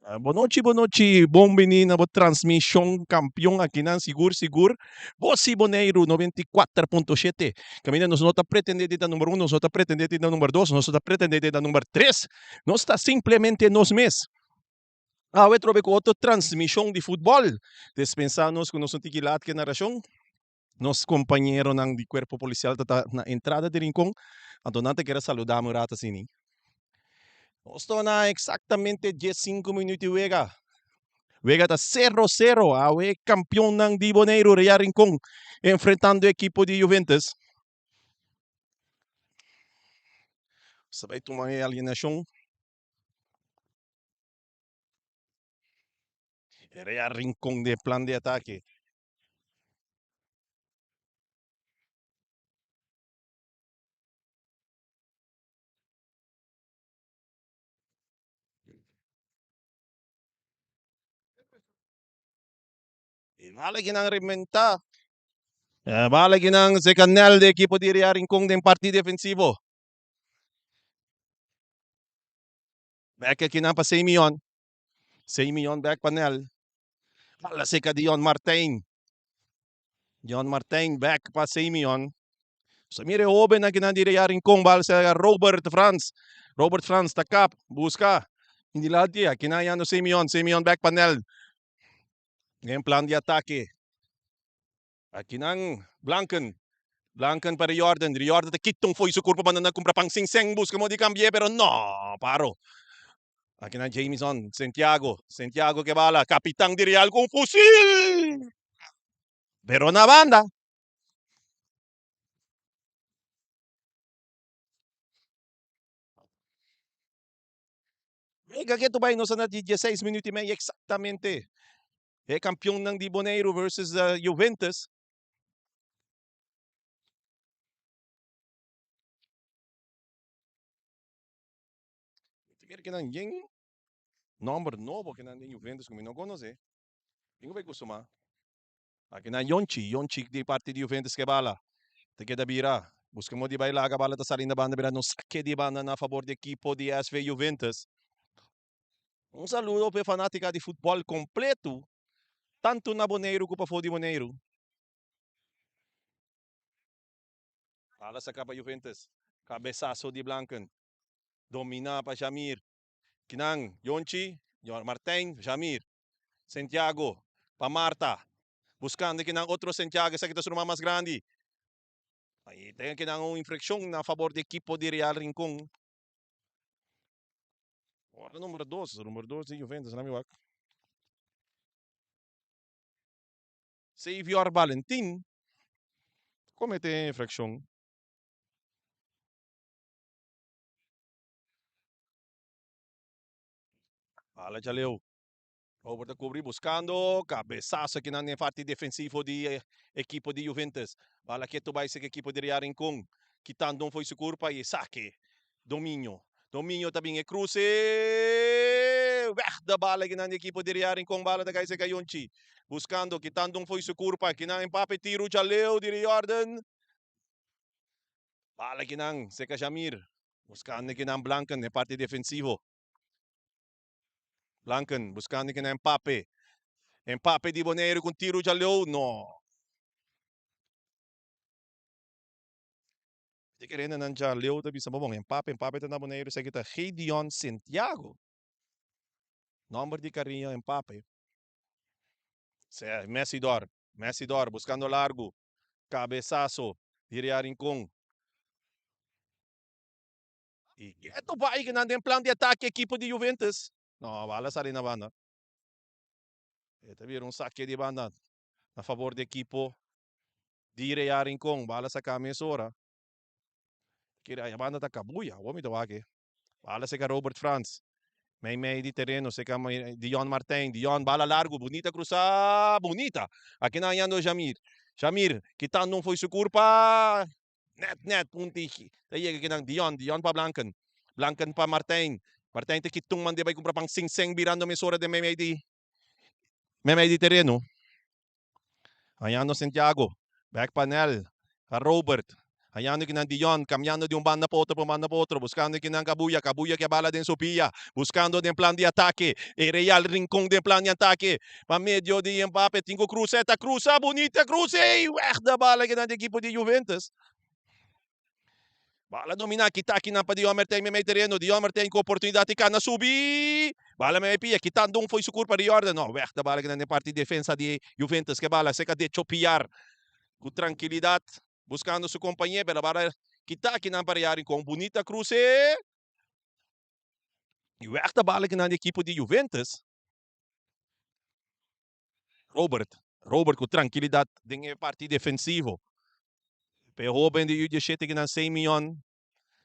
Boa noite, bom menina, boa transmissão, campeão aqui na Sigur. Bossi Boneiro 94.7. Caminha, nós não está pretendendo da número 1, nós não está pretendendo da número 2, nós está pretendendo da número 3. Nós está simplesmente nos mês. Eu trobe com outra transmissão de futebol. Dispensamos com nosso tiquilat que narração. Nos companheiro ng di cuerpo policial na entrada de Rincón. A donante quer saludar mo rata sini. Nós estou na exatamente 15 minutos e wega. Vega está 0-0. Awe campeão ng Di Boneiro, Real Rincón, enfrentando o equipo de Juventus. Sabay tomar alienação. Real Rincón de plan de ataque. E vale que nang rementa. Vale que nang se canal de equipo de Real Rincón de partido defensivo. Back aqui na pa 6 milyon. 6 milyon back panel. Wala si ka Dion Martin. Dion Martin back pa 6 milyon. So mire oben na kinandiri yaring kong bal sa Robert Franz. Robert Franz takap, busca. Hindi lagi kinaya no Simeon back panel. Ngayon plan de ataque. Aqui nang Blanken para Jordan te kitong foi su corpo banda na compra pang sing busca mo di cambie pero no, paro. Aqui na Jameson, Santiago que bala, capitán de Real con fusil. Pero na banda. Mega que tu vai no sana 16 minutos e meio exatamente. É campeão ng Di Boneiro versus Juventus. Tigre que ninguém nombre novo que ninguém Juventus como não conhece. Ninguém vai costumar. Aqui na Yonchi de parte de Juventus que bala. Te queda bira. Buscamos de bailar a bala da salina banda bira no saque de banda na favor do equipo de SV Juventus. Saludo para fanática de futebol completo. Tanto na Boneiro como para de Boneiro. Bala sa capa Juventus. Cabeçaço de Blanken. Domina para Jamir. Kinang, Yonchi, Martin, Jamir. Santiago, para Marta. Buscando que ng outro Santiago sa kita suma mas grande. Aí tem que dar uma infração na favor do equipo de Real Rincón. Ora, número 2 de Juventus, na minha Savior Valentin comete infração. Fala, Jaleu. Over the cobrir buscando, cabeçaço aqui na parte defensiva de equipo de Juventus. Bala que tu vai ser equipo de Real Rincón. Quitando foi su culpa e saque. Domínio também é cruze. Da bala que na equipo de Real Rincón. Bala da Gaisa Gayonchi. Buscando, quitando foi su culpa. Que na empape tiro Jaleu de Jordan. Bala que na Seca Jamir. Buscando que na Blanken na parte defensivo. Blanken buscando que na empape. Empape di Boneiro com tiro de Aleu, no. Di querendo nan ja Aleu tabi sa bobong empape ta na Boneiro sa kita Gideon Santiago. Number di Carinha empape. Messidor buscando largo. Cabeçaço. Diria Rincón. E ito ba ay kinandang plan de ataque equipo de Juventus? No, bala sa rin na banda. Ito bir saque de banda a favor de equipo de Real Rincón. Bala sa camisora. Kira a banda ta kabuya. Wami tawage. Bala sa ka Robert Franz. May di terreno, se kama Dion Martin. Dion, bala largo, bonita cruzar, bonita. Aqui na Yando Jamir. Jamir, kita não foi su culpa. Net, punti. Daí aqui na Dion pa Blanken. Blanken pa Martin. Martin te kitong man di ba comprar pang sing virando mesora de May di terreno. Ayano Santiago. Back panel. A Robert. Hayaan que Dion, cambiando de un banda para otro, buscando que Cabuya, Cabuya que bala de Sofía, buscando de plan de ataque, Real Rincón de plan de ataque, para medio de Mbappé, Tingo Cruzeta, cruza, bonita, cruza, e weg de bala que de equipo de Juventus. Bala dominar, kita aqui na Dion Martin, may terreno, Dion Martin com oportunidade de na subir. Bala may pia, quitando foi sucur para Jordan. No, weg de bala que na parte de defensa de Juventus, que bala seca de chopiar com tranquilidade, buscando seu companheiro, pero bala kita aqui na parear com bonita cruze. E weg de bala que na equipe de Juventus. Robert com tranquilidade, tem parte defensivo. Pero ben de U17 que na 6 milhões.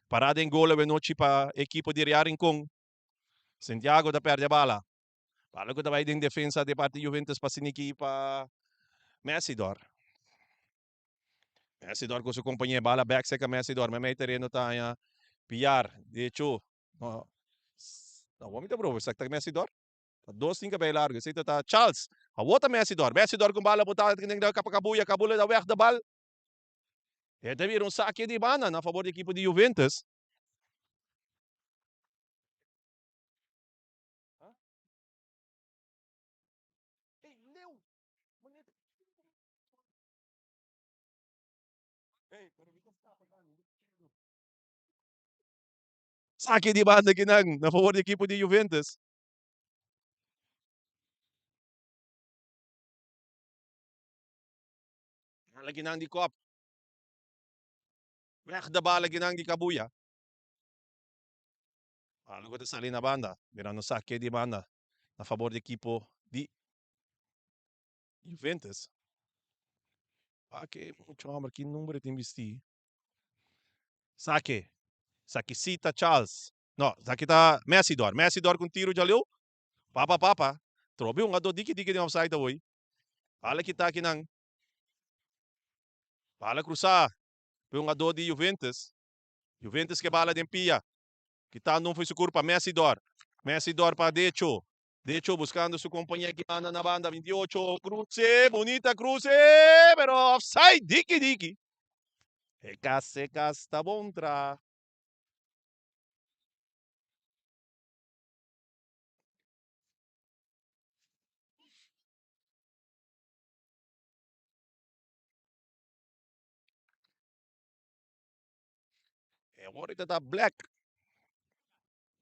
Parada em gol é noite para a equipe de Rincon. Santiago da perde a bala. Bala ko dabei din defensa de parte Juventus pa siniki pa Messidor. Messidor com sua companhia bala back seca Messidor. May terreno tayo PR. De hecho, no, vamos te bro, sakta Messidor. Dos tingka bay largo. Sito ta Charles. Awota Messidor. Messidor com bala puta kining daw kapakabuya kabula da weg da bal. E deve um saque de bana na favor da equipe de Juventus. Hey, Leo. Hey, saque de banda ginang na favor da equipe de Juventus. Lagi nang di Kop. Weg da bala ginang di Kabuya. Luego de salir na banda, virando saque de banda a favor do equipo de Juventus. Que muito homem, que número tem vestido? Saque. Saquecita Charles. Não, saque tá Messidor. Messidor com tiro de aleu. Papa. Trobe um ado diki de offside hoje. Fala que tá aqui nang. Fala cruzar. Um ado de Juventus. Juventus que bala de pia. Que tá não foi seguro para Messidor. Messidor para Decho. Decho buscando su compañía que anda na banda 28. Cruce, bonita cruce, pero offside, diki. Seca, está bom tra. Ahorita tá black.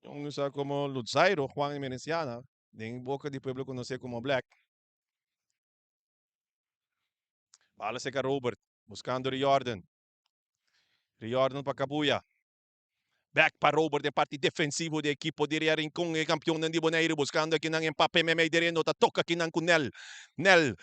Yung usa como Lutzairo, Juan Meneciana. Den boca de pueblo conocido como black. Bala seca Robert. Buscando Riordan. Riordan para Cabuya. Back para Robert de parte defensivo de equipo de Rincón, el campeón de Boneiro, buscando aquí en Empape, me dereno, toca aquí con Nel,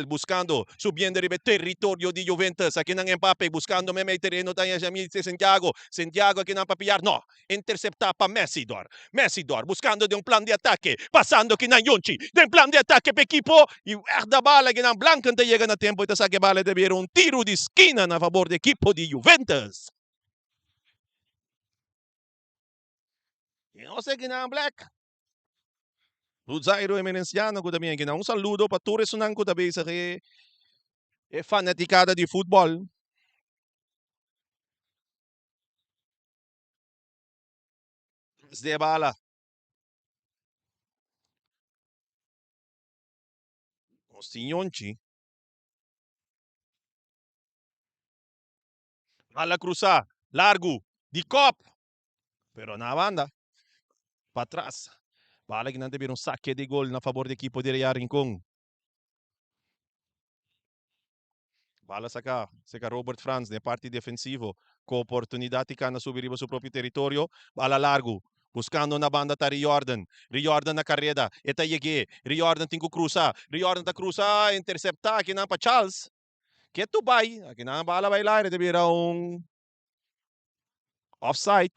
buscando, subiendo el territorio de Juventus, aquí en Empape, buscando me terreno, tayo Jamil Santiago aquí en Papillar, no, intercepta para Messidor, buscando de un plan de ataque, pasando aquí en Yonchi, de un plan de ataque para equipo, y da bala aquí en Blanca, te llega a tiempo, y te saque bala de ver un tiro de esquina a favor de equipo de Juventus. No sé quién es Black. Luzairo Emenenciano ko também gina. Saludo para todos sunan ko também sa fanaticada de futebol. De bala. Ostinhonchi. Bala cruza. Largo. De cop. Pero na banda. Para trás. Bala que não teve saque de gol na favor da equipe de Real Rincón. Bala saca Robert Franz na parte defensivo, com oportunidade de subir para seu próprio território. Bala largo, buscando na banda tá Riordan na carreira, eta llegue, Riordan tem que cruzar, Riordan tá cruzar, interceptar aqui na para Charles. Que tu vai, aqui na bala vai lá, deve virar offside.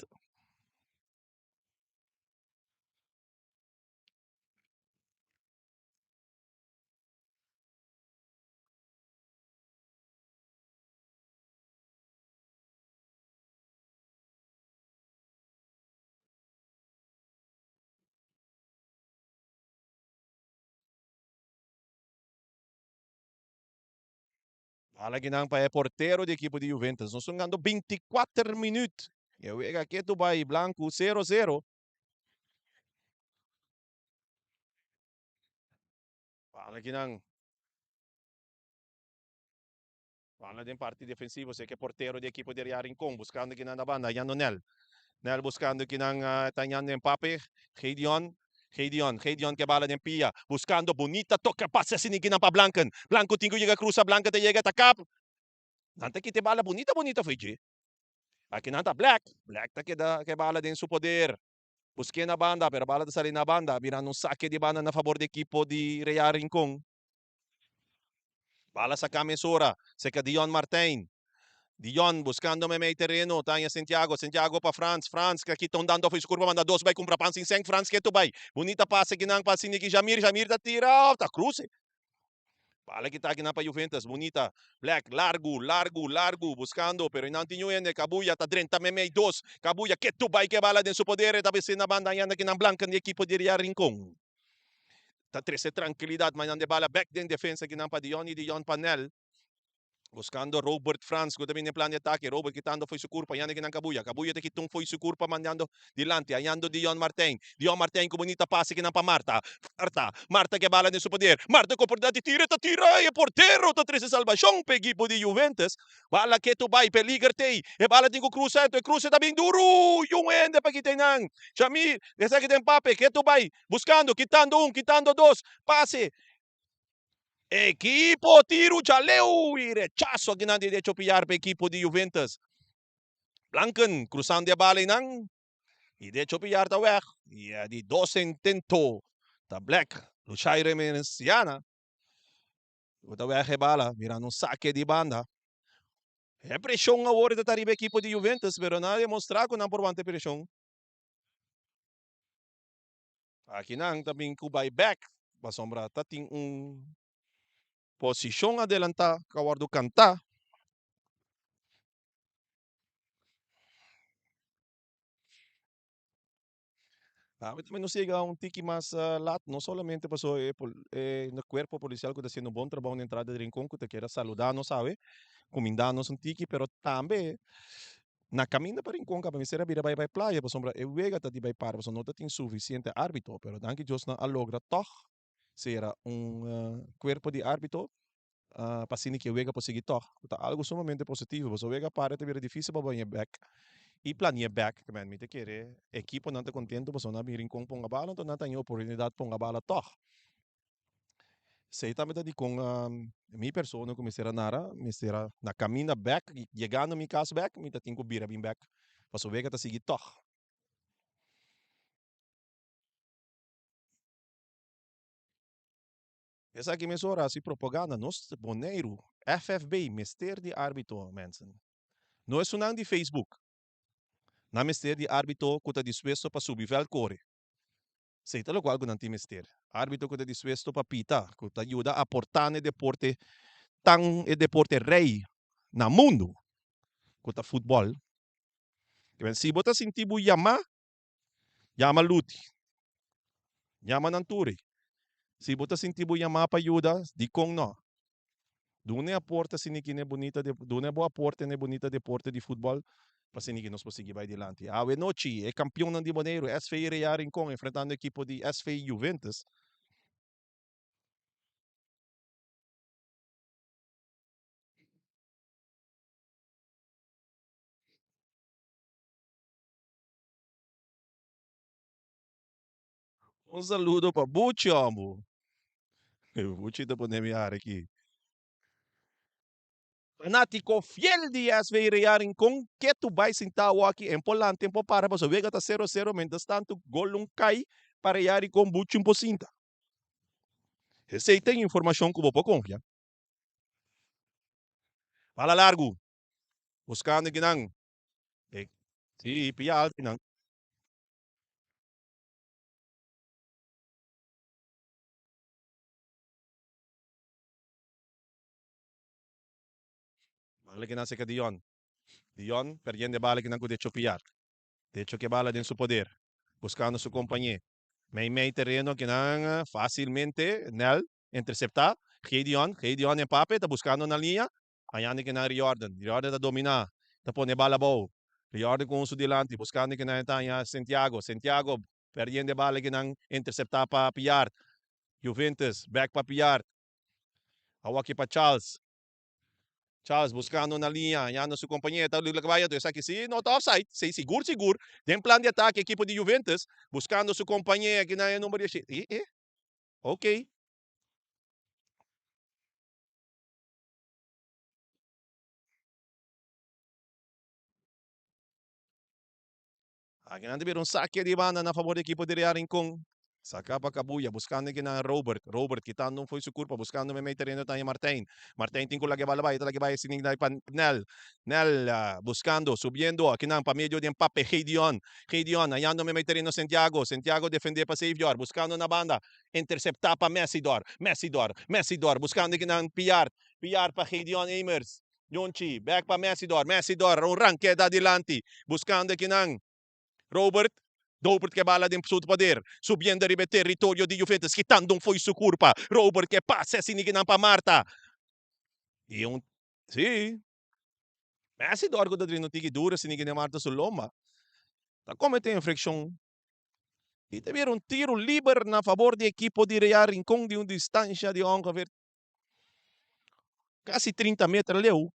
Fala que não é porteiro da equipe de Juventus. Nós estamos ganhando 24 minutos. E eu vejo aqui tu vai Blanco 0-0. Fala que não. Fala de parte defensiva. Sei que é porteiro da equipe de Rincon. Buscando que na banda. Yan Nel. Nel buscando que não Tanyan Mbappe. Gideon. Gideon que bala de Pia. Buscando bonita. Toca passa sinigin pa Blancan. Blanco tingo llega cruza. Blanca te llega takap. Nanta que te bala bonita foi G. Aqui nanta Black. Black tá que bala de su poder. Busquei na banda, pero bala sa rin na banda, virando um saque de banda na favor de equipo de Real Rincon. Bala sa Camisura, seca Dion Martin. Dion buscando may terreno, tanya Santiago pa Franz que aqui estão dando foi curva, manda dos vai compra pansin seng, Franz que tu vai. Bonita passe ginang pasin ni Jamir da tira, ta cruce. Bala kita aqui na pa Juventus, bonita. Black, largo, buscando, pero inantinho yan, Kabuya, ta 30 may dos. Kabuya, que tu vai que bala din su poder, tapos na banda yan na kinang de equipo de Real Rincon. Ta 13 tranquilidad, manyan de bala, back din defensa ginang pa Dion Panel. Buscando Robert Franz, que também em plano de ataque. Robert quitando foi su curpa, yan ng Kabuya. Kabuya te kitong foi su curpa, mandando dilante. Ayando Dion Martin. Dion Martin, com bonita passe que pa Marta. Marta que bala de su poder. Marta com oportunidade, tira, e portero. Ta 13 salvação, equipo de Juventus. Bala que tu vai, peligarte. E bala de cruza, e cruza também duro. Yung ende pa kita nang. Jamir, essa que tem Pape, que tu vai. Buscando, quitando dos. Passe. Equipo tiro jaleu e rechazo a ginandi de pillar para equipo de Juventus. Blanken cruzando a bala nang e de pillar ta weg. E di 12 intento ta Black Luchaire Meneziana. O ta weg e bala, virando um saque de banda. É pressão agora da tariba equipo de Juventus, pero nada demonstrar com não por vante pressão. Aqui nang também kubay back. Basombra ta ting posisyon adelanta kawardo kanta. Também não chega um tique mais lato, não somente passou no corpo policial que está fazendo um bom trabalho na entrada de Rincón, que quer saludar, não sabe, comendar-nos um tique, pero também na caminho para Rincón, que a será vira vai praia, por sombra, eu vega tá de vai para, não tem suficiente árbitro, pero danke Deus não logra toch, será corpo de árbitro, para sini que vega conseguir toch, tá algo sumamente positivo, você vega para te vira difícil para banhar back. E planeia back, que man, mite querer, equipo não está contento, mas não mirin com ponga bala, então não tem oportunidade ponga bala toch. Sei também de com minha pessoa como será nara, me será na caminha back, chegando mi casa back, me tá tenho bira bem back, mas o vega tá seguir toch. Essa aqui me sora se propaganda nos boneiro, FFB, Mister de Árbitro, mensen. Não é sunang de Facebook. Na Mister de Árbitro, que está disposto para subir vel core. Sei talo qual que não tem mister. Árbitro que está disposto para pita, que te ajuda a portar no deporte tão é deporte rei na mundo, que tá futebol. Se você sentir bu llama luti, llama nanturi. Se você sentir bu para ajuda, di kong no. Dune aporta sinikine bonita de, dune boa aporta ne bonita deporte de futebol, para siniki nos conseguir vai adiante. Ave noite, é campeão não de Boneiro, SFI Real Rincon, enfrentando a equipe de SFI Juventus. Um saludo para Bucci, amo. Bucci da Boneiro aqui. Fanático fiel de SFI Real Rincon, que tu vai sentar aqui em Polan, tempo para, mas o Vega tá 0-0, mientras tanto, gol um cai para Real Rincon, Bucci um pocinta. Essa aí tem informação que eu vou confiar. Fala largo. Buscando ginang. Si, piyal ginang. Bala ginang si Dion. Dion, perdiendo bala ginang ko de piyal. De hecho que bala din su poder. Buscando su compañía. May terreno ginang fácilmente, Nel, interceptar. Gideon Empape, está buscando na linha. Ayan que na Riordan. Riordan na domina. Tapos ne bala bo. Riordan com o delante. Buscando que na tanya Santiago. Santiago. Perdendo a bala que não interceptar para Piar. Juventus. Back para Piar. Awaki para Charles. Charles buscando na linha, yan na sua companhia, tá lagbayan to, aqui sim, not offside, sei seguro, seguro. Tem plano de ataque, equipe de Juventus, buscando sua companhia, que na é número de... ok. Aqui não tiver saque de banda na favor da equipe de Real Rincon. Saca para Cabuya, buscando aqui na Robert. Robert, quitando não foi sua culpa, buscando me meter no tayo Martin. Martin tem que lagi balabay, lagi bay sining na Nel. Nel, buscando, subiendo, aqui na pamilyo de Mbappe, Gideon. Gideon, ayando me meter no Santiago. Santiago defender para Savior, buscando na banda. Interceptar para Messidor. Messidor, Messidor, buscando aqui na Piar. Piar para Gideon Amers. Yonchi, back para Messidor. Messidor, um ranque da adelante. Buscando aqui na Robert, Robert que bala de su poder, subiendo ribe territorio di Juventus, quitando foi su curva. Robert que passa siniginan pa Marta. E um, sim, Messi dorgo da drino tiki dura siniginan Marta su loma. Tá cometendo infração. E teve um tiro livre na favor do equipo de Real Rincon de uma distância de ongeveer quase 30 metros leu.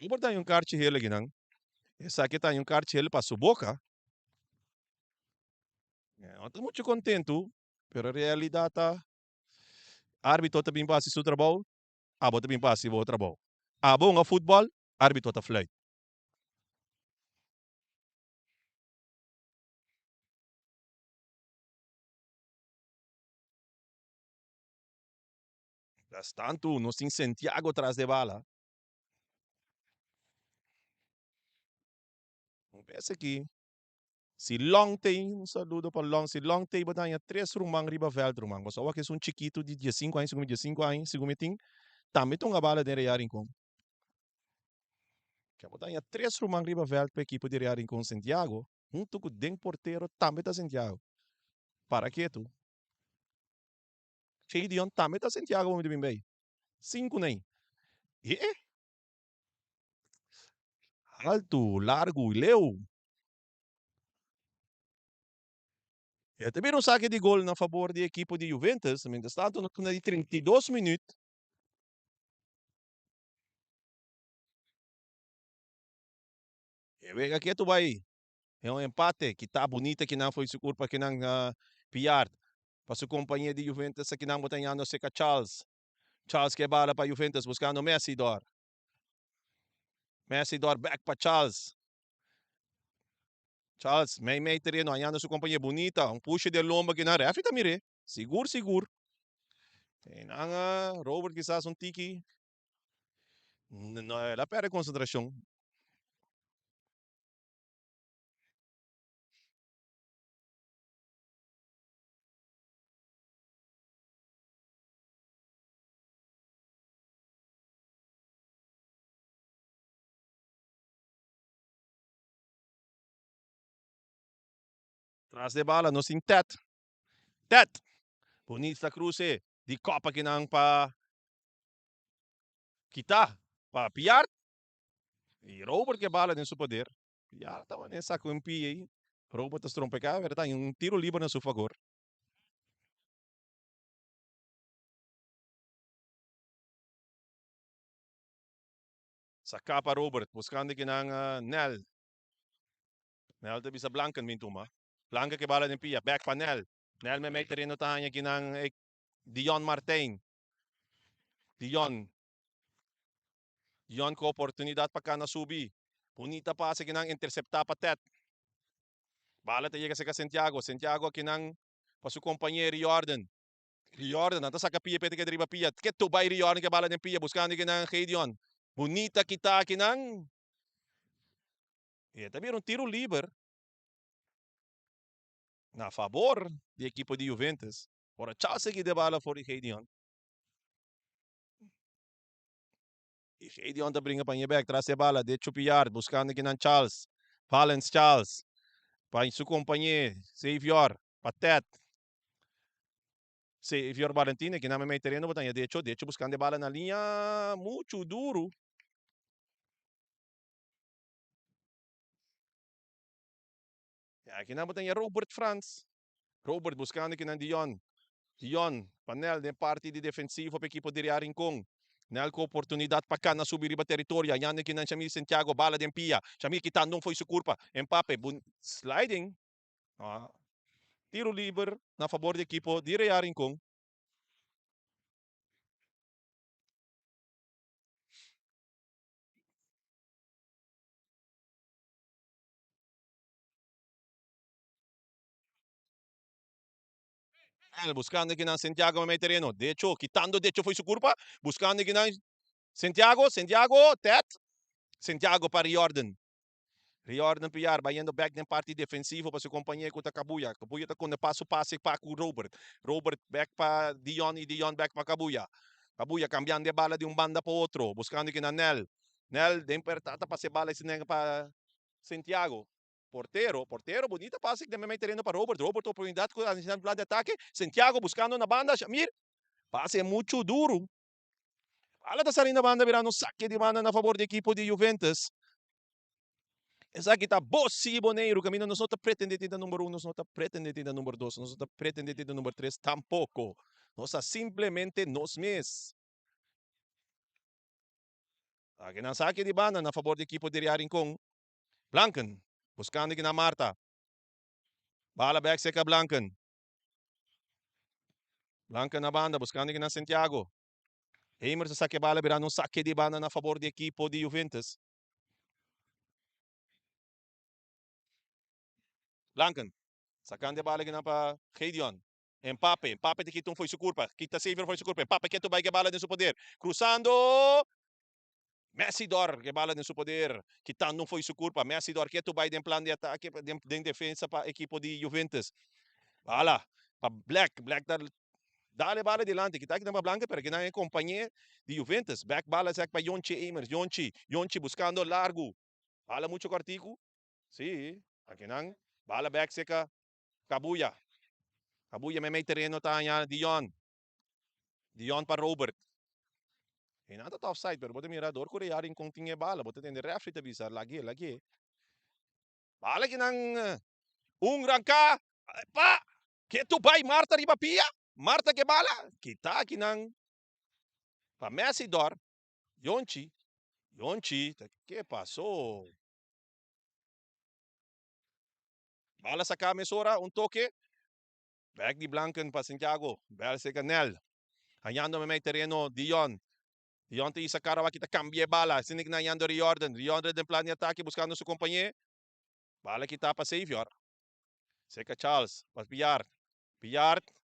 Importante um kart hele ginang. Essa aqui tá um kart hele para sua boca. Eu tô muito contento, pero a realidade tá árbitro também passa seu trabalho. Abo também passa o trabalho. Abo nga futebol, árbitro ta flight. Das tanto, nós em Santiago atrás de bala. Pensa aqui. Si long tem, um saludo para long. Si long tem, batalha 3 rumang riba veld rumang. Mas awa que é um chiquito de 15 anos, segundo 5 anos, segundo tem, também tem uma bala de rear em com. Que batalha 3 rumang riba veld para a equipe de rear em com Santiago. Junto com o Den Porteiro, também está Santiago. Para que tu? Cheio de também está Santiago, vamos bem bem. 5 nem. E alto, largo e leu. E também um saque de gol na favor da equipe de Juventus. Mientras tanto, na 32 minutos. E vega aqui tu vai. É um empate que está bonita, que não foi seguro para que não piar. Para sua companhia de Juventus, que não botanhando seca Charles. Charles que bala para Juventus, buscando Messi dor. Messi dor, back para Charles. Charles, may terreno, ayando sua companhia bonita. Um push de lomba que na refi mire. Seguro, seguro. Tem Robert quizás um tiki. Não, ela perde concentração. Tras de bala, no sin tet. Tet. Bonita cruce. De Copa que não para quitar. Para piar. E Robert que bala em seu poder. Piar estava nessa com aí. Robert strompecar, verdade? Um tiro livre na seu favor. Saka para Robert. Buscando que não Nel. Nel te bisa Blanken mintuma. Blanca que bala em pia. Back para Nel. Nel me meter no tahanha que não Dion Martin. Dion. Dion com oportunidade para cá na subi. Bonita passa que não interceptar para Tet. Bala te llega sa Santiago. Santiago que não para seu companheiro Jordan. Jordan, nanti sa kapia pwede ka driba pia. Ket to bay Jordan que bala ng pia. Buscando que não Gideon. Bonita kita que não. E também um tiro livre na favor da equipe de Juventus. Ora chance que de bala for Gideon. Shady on the bringa pa niya back. Tras de bala. De Chupiyard. Buscando kinan Charles. Valens Charles. Pa su companhia. Xavier. Patet. Xavier Valentin. Que não me terreno. Botando. De hecho buscando bala na linha. Muito duro. Aqui não botando Robert Franz. Robert buscando kinan Dion. Dion. Panel de parte de defensivo para equipo de Rincon. Nel com oportunidade para cá na subir riba território. Yan que não chami Santiago, bala de Pia. Chami kita não foi su culpa. Empape, sliding. Tiro livre na favor de equipo de Rincon. Buscando que não Santiago me terreno. De hecho, quitando de hecho foi su culpa. Buscando que não Santiago, Tet. Santiago para Riordan. Riordan Piar, bayendo back ng parte defensivo para su companhia com Kabuya. Kabuya ta kung passe pa com Robert. Robert back pa Dion e Dion back pa Kabuya. Kabuya cambiando de bala de banda para outro. Buscando que na Nel. Nel, de impertata pa se bala para Santiago. Portero, bonita passe que também vai terreno para Robert. Robert, oportunidade com a plan de ataque. Santiago buscando na banda. Shamir, passe muito duro. Ala da sarina banda virando saque de banda na favor de equipo de Juventus. Esa kita Bossi Boneiro, camino nós não está pretendendo da número 1, nós não está pretendendo da número 2, nós não está pretendendo da número 3, tampouco. Nós simplesmente nós mesmos. Aqui na saque de banda na favor do equipo de Rincon. Blanken, buscando aqui na Marta. Bala back seca Blanken. Blanken na banda, buscando aqui na Santiago. Heimer sa saque bala, virando saque de banda na favor do equipo de Juventus. Blanken, sacando de bala aqui na para Gideon. Empape de Quito foi su culpa. Quita Xavier foi su culpa. Empape que tu vai que bala de seu poder. Cruzando. Messidor que bala de seu poder. Quitando não foi su culpa. Messidor que tu vai de plano de ataque, de defesa para a equipe de Juventus. Bala. Para Black dale bala adelante. Kita aqui na Blanca, pero que na companhia de Juventus. Back bala para Yonchi Eimers. Yonchi buscando largo. Bala muito cortico. Sí. Aqui não. Bala back seca. Kabuya. Kabuya may terreno tayo Dion. Dion para Robert. E nada tá offside, pero bote mirador korearin kung tingin bala. Bote tende referee tabisa. Lagi. Bala kinang rangka. Pa! Keto bay Marta riba pia. Marta que bala. Kita kinang pa Messidor. Yonchi. Que passou? Bala sa Kamesora. Toque. Back di Blanken pa Santiago. Bala sa Canel. Hanyando may terreno Dion. Dion te isa karawa kita cambie bala. Sinignayando Riordan. Riordan en plan de ataque buscando su compañía. Bala kita pa Xavier. Seca Charles. Pas Pillar.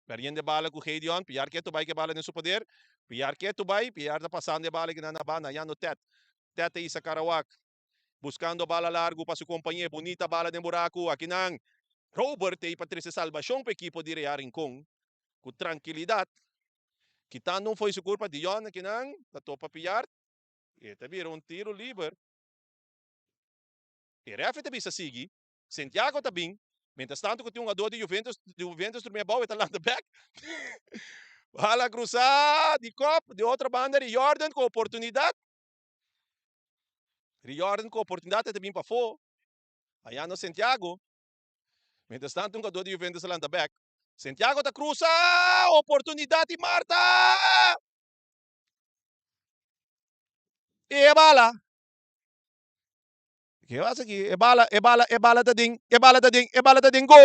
Perdiendo bala com Gideon. Pillar que tu vai que bala em seu poder. Pillar que tu vai. Pillar tá passando de bala que na banda. Hanyando Tet. Tet isa karawak. Buscando bala largo para su compañía. Bonita bala de buraco. Aqui nang Robert e Patrícia Salvação para equipo de Rincon. Com tranquilidade. Quitando não foi su culpa Dion aqui nang. Tatopa Pillar. E vira tiro livre. E referee tabi sa Sigi. Santiago tabing. Mientras tanto, que tem um jogador de Juventus dormia bola, está lá no back. Bala cruzar de copo, de outra banda, Riordan com oportunidade. Riordan com oportunidade também para fora. Aí no Santiago. Mientras tanto, um jogador de Juventus lá no back. Santiago está cruza, oportunidade, Marta! E a bala. Que passa aqui? É bala da ding, gol!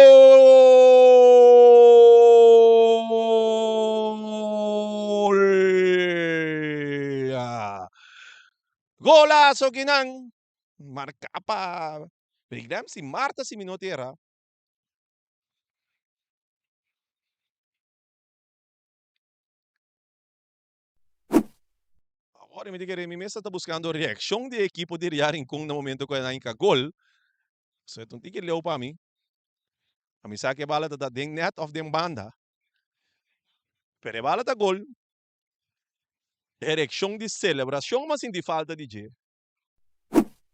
Golazo ginang marca pa. Biglam si Marta si Minotera. Agora me diga, mi mesa está buscando reação de equipo de Rincon no momento que na inca gol. So itong tigil leo pa mi. Kami sa que bala da ding net of dem banda. Pero bala da gol. Ereção de celebração, mas hindi falta de G.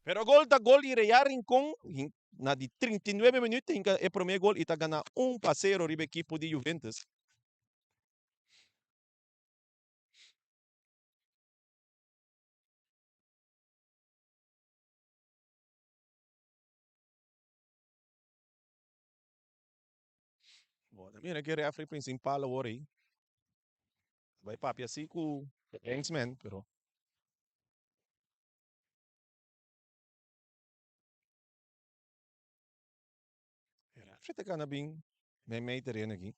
Pero gol da gol e reyarin com na di 39 minutos hinga e primeiro gol ita gana 1-0 ribe equipo de Juventus. Bom, mira que referee principal agora aí. Vai papi assim com Kingsman, pero referee tá gana bem may terreno aqui.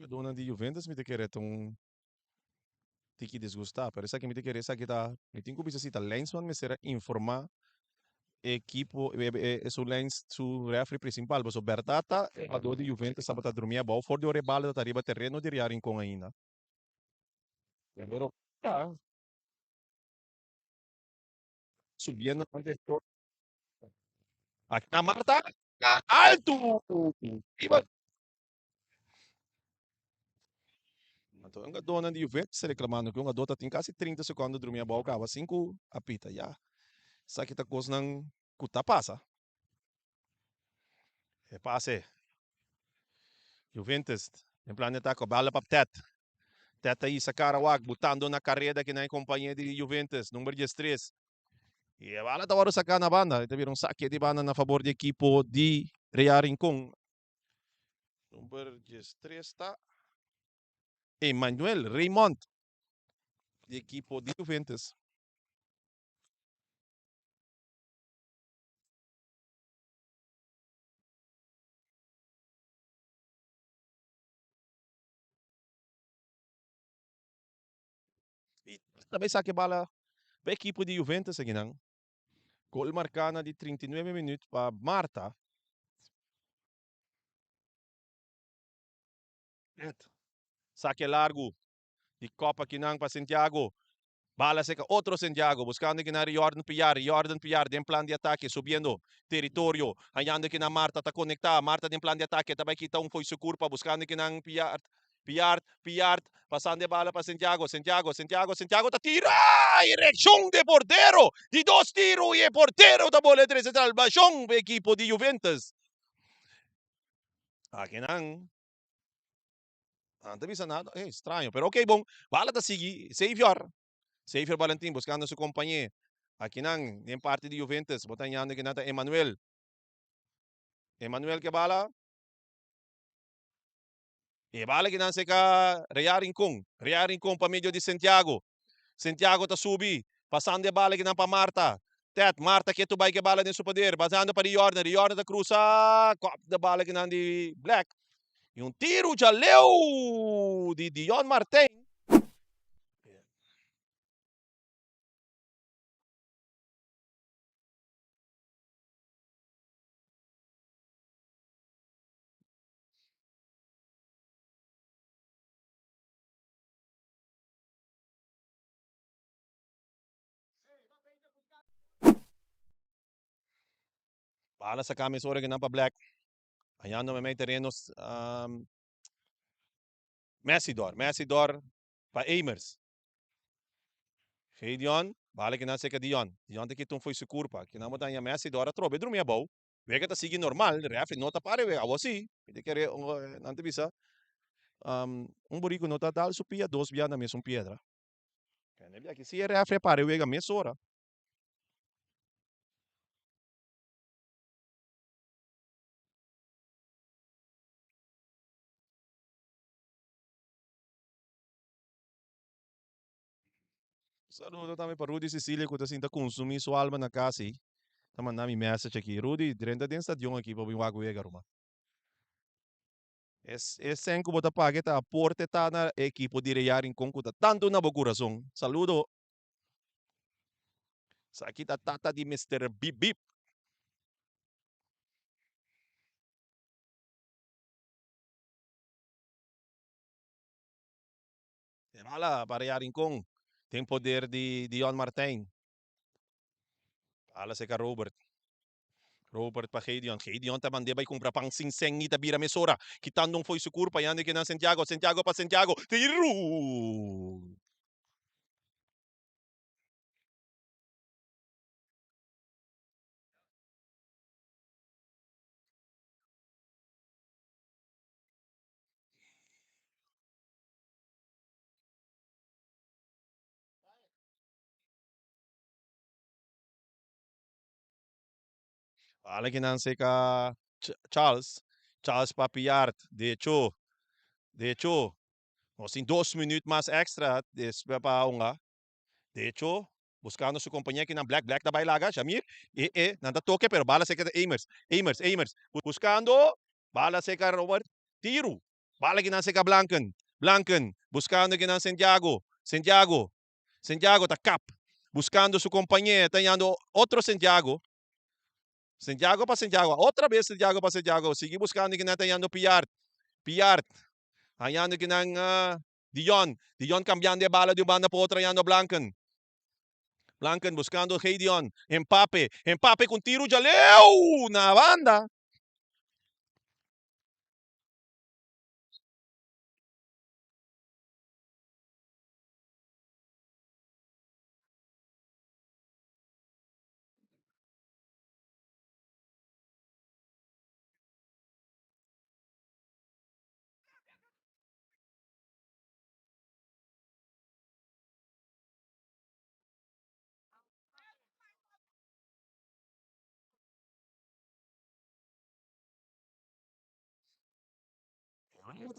A dona de Juventus me te querer tão tiki desgustar, pero essa que me te querer essa que tá, me tenho que bisa cita Lensman me será informar equipo su lens su referee principal, so Bertata a do de Juventus sabata dormia bal for de ore bala da riba terreno de riarin com ainda. Pero subindo aqui na Marta alto. Iba então, a dona de Juventus reclamando que uma dota tem quase 30 segundos dormir a bola, acaba 5 apita, já. Sa kita coisa não cuta passa. É passe. Juventus, em planeta com bala para Tet. Tet aí sa cara wag, botando na carreira que na companhia de Juventus, número 13. E a bala da hora sacar na banda. Ito viram saque de banda na favor de equipo de Real Rincon. Número 13 está Emmanuel Raymond, de equipo de Juventus. E também saque bala para a equipe de Juventus aqui não. Gol marcada de 39 minutos para Marta. Saque largo de Copa Quinang para Santiago. Bala seca, otro Santiago, buscando que na Jordan Piar, de plan de ataque, subindo território, hallando que na Marta está conectada, Marta de plan de ataque, também kita foi su curva, buscando que na Piar, passando de bala para Santiago, tá tira, ereção de portero, de 2 tiros e portero da bola de central, baixão, equipo de Juventus. Aqui não. Não tem nada, é estranho, pero ok, bom, bala tá seguir, Xavier Valentim buscando su compañía. Aquí nang, en parte de Juventus, botando que nata Emmanuel. Emmanuel que bala. E bala que nan se ka Real Rincon pa medio de Santiago. Santiago ta subi. Passando de bala que nan pa Marta. Marta que tu vai que bala de su poder. Basando para Jordan ta cruza. Cop de bala que nan de Black. E tiro já leu de Dion Martin. Bala sa camisora que nan pa Black. Hallando me terrenos Messidor para Amers. Hey Dion, bala que nasce que Dion. Dion te kitung foi sukurpa. Que namo tanya Messidor a trobe drumia bau. Vega ta sige normal, refi nota pare ve awasi. Pide kere nante bisa. Burico nota dal supia dos via na mesma piedra. Kaya bia que se refi pare vega mesora. Saludo também para Rudy Cecília, que está consumir sua alma na casa. Tá mandando message aqui. Rudy, direnta dentro stadion aqui para vir o ega ruma. Esse que bota pague tá aporte tá na equipo de Real em concuta tanto na coração. Saludo. Sa kita tata di Mr. Bip Bip. Bala para Rincon. Tem poder de Dion Martin. Bala sa ka Robert. Robert pa Gideon. Gideon taman di ba kumpra pang singseng ni Tabira Mesora. Kitandong foi sukur pa yan ng Santiago. Santiago pa Santiago. Tiru! Alagyan si ka Charles. Charles Papillard. De hecho, sin 2 minutos más extra, pa nga. De hecho, buscando su compañía que na Black na bailaga, Shamir, nanda toque, pero bala se queda Amers, buscando, bala se ka Robert, tiro, bala que se ka Blanken, buscando que Santiago, ta cap, buscando su compañía, teniendo otro Santiago, otra vez Santiago para Santiago, sigue buscando que na teniendo Piart, hayando que ng Dion cambiando de bala de banda po otra yando Blanken buscando Gideon. Empape com tiro de Aleu na banda.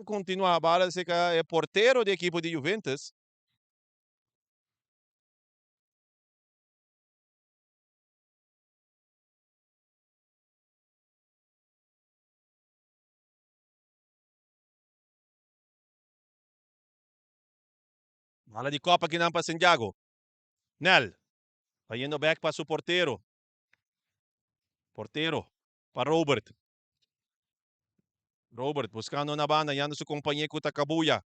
Continua a bala, se é porteiro da equipe de Juventus. Bala de Copa que não para Santiago. Nel. Vai indo back para o porteiro. Porteiro. Para Robert. Robert buscando na banda, yando su companheiro com Kabuya.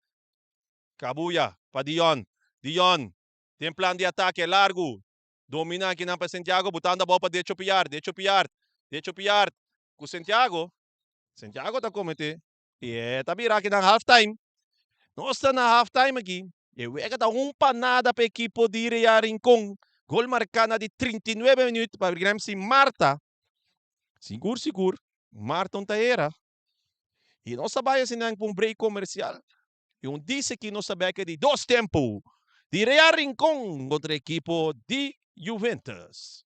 Kabuya para Dion. Dion. Tem plano de ataque largo. Domina aqui para Santiago, botando a bola para Decho Piar. Com Santiago. Santiago tá cometendo. E tá virar aqui na halftime. Nós está na halftime aqui. E wega tá panada para a equipe de Iria Rincon. Gol marcado de 39 minutos para o si Marta. Seguro. Marta não era. E nós sabemos que um break comercial. E disse que nós sabemos que de 2 tempos. De Iria Rincon contra a equipe de Juventus.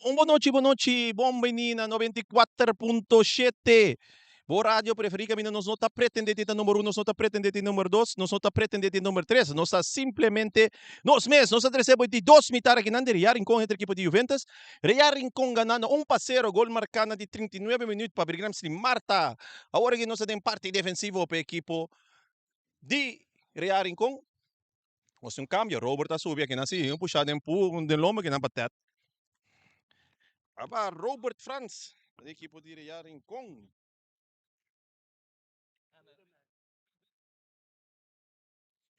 Boa noite, bom menina 94.7. Boa rádio preferida, mina, nós não está pretendendo ter número 1, nós não está pretendendo ter número 2, nós não está pretendendo ter número 3, nós está simplesmente nós mesmos, nós recebemos de 2 mitar aqui na Real com entre a equipe de Juventus, Real com ganhando 1-0, gol marcado de 39 minutos para Brigham City Marta. Agora que nós temos parte defensiva para a equipe de Real com nós um cambio, Robert Asubia que nasce, puxado em pu, de lomba que na batata. Aba Robert Franz, da equipe de Real com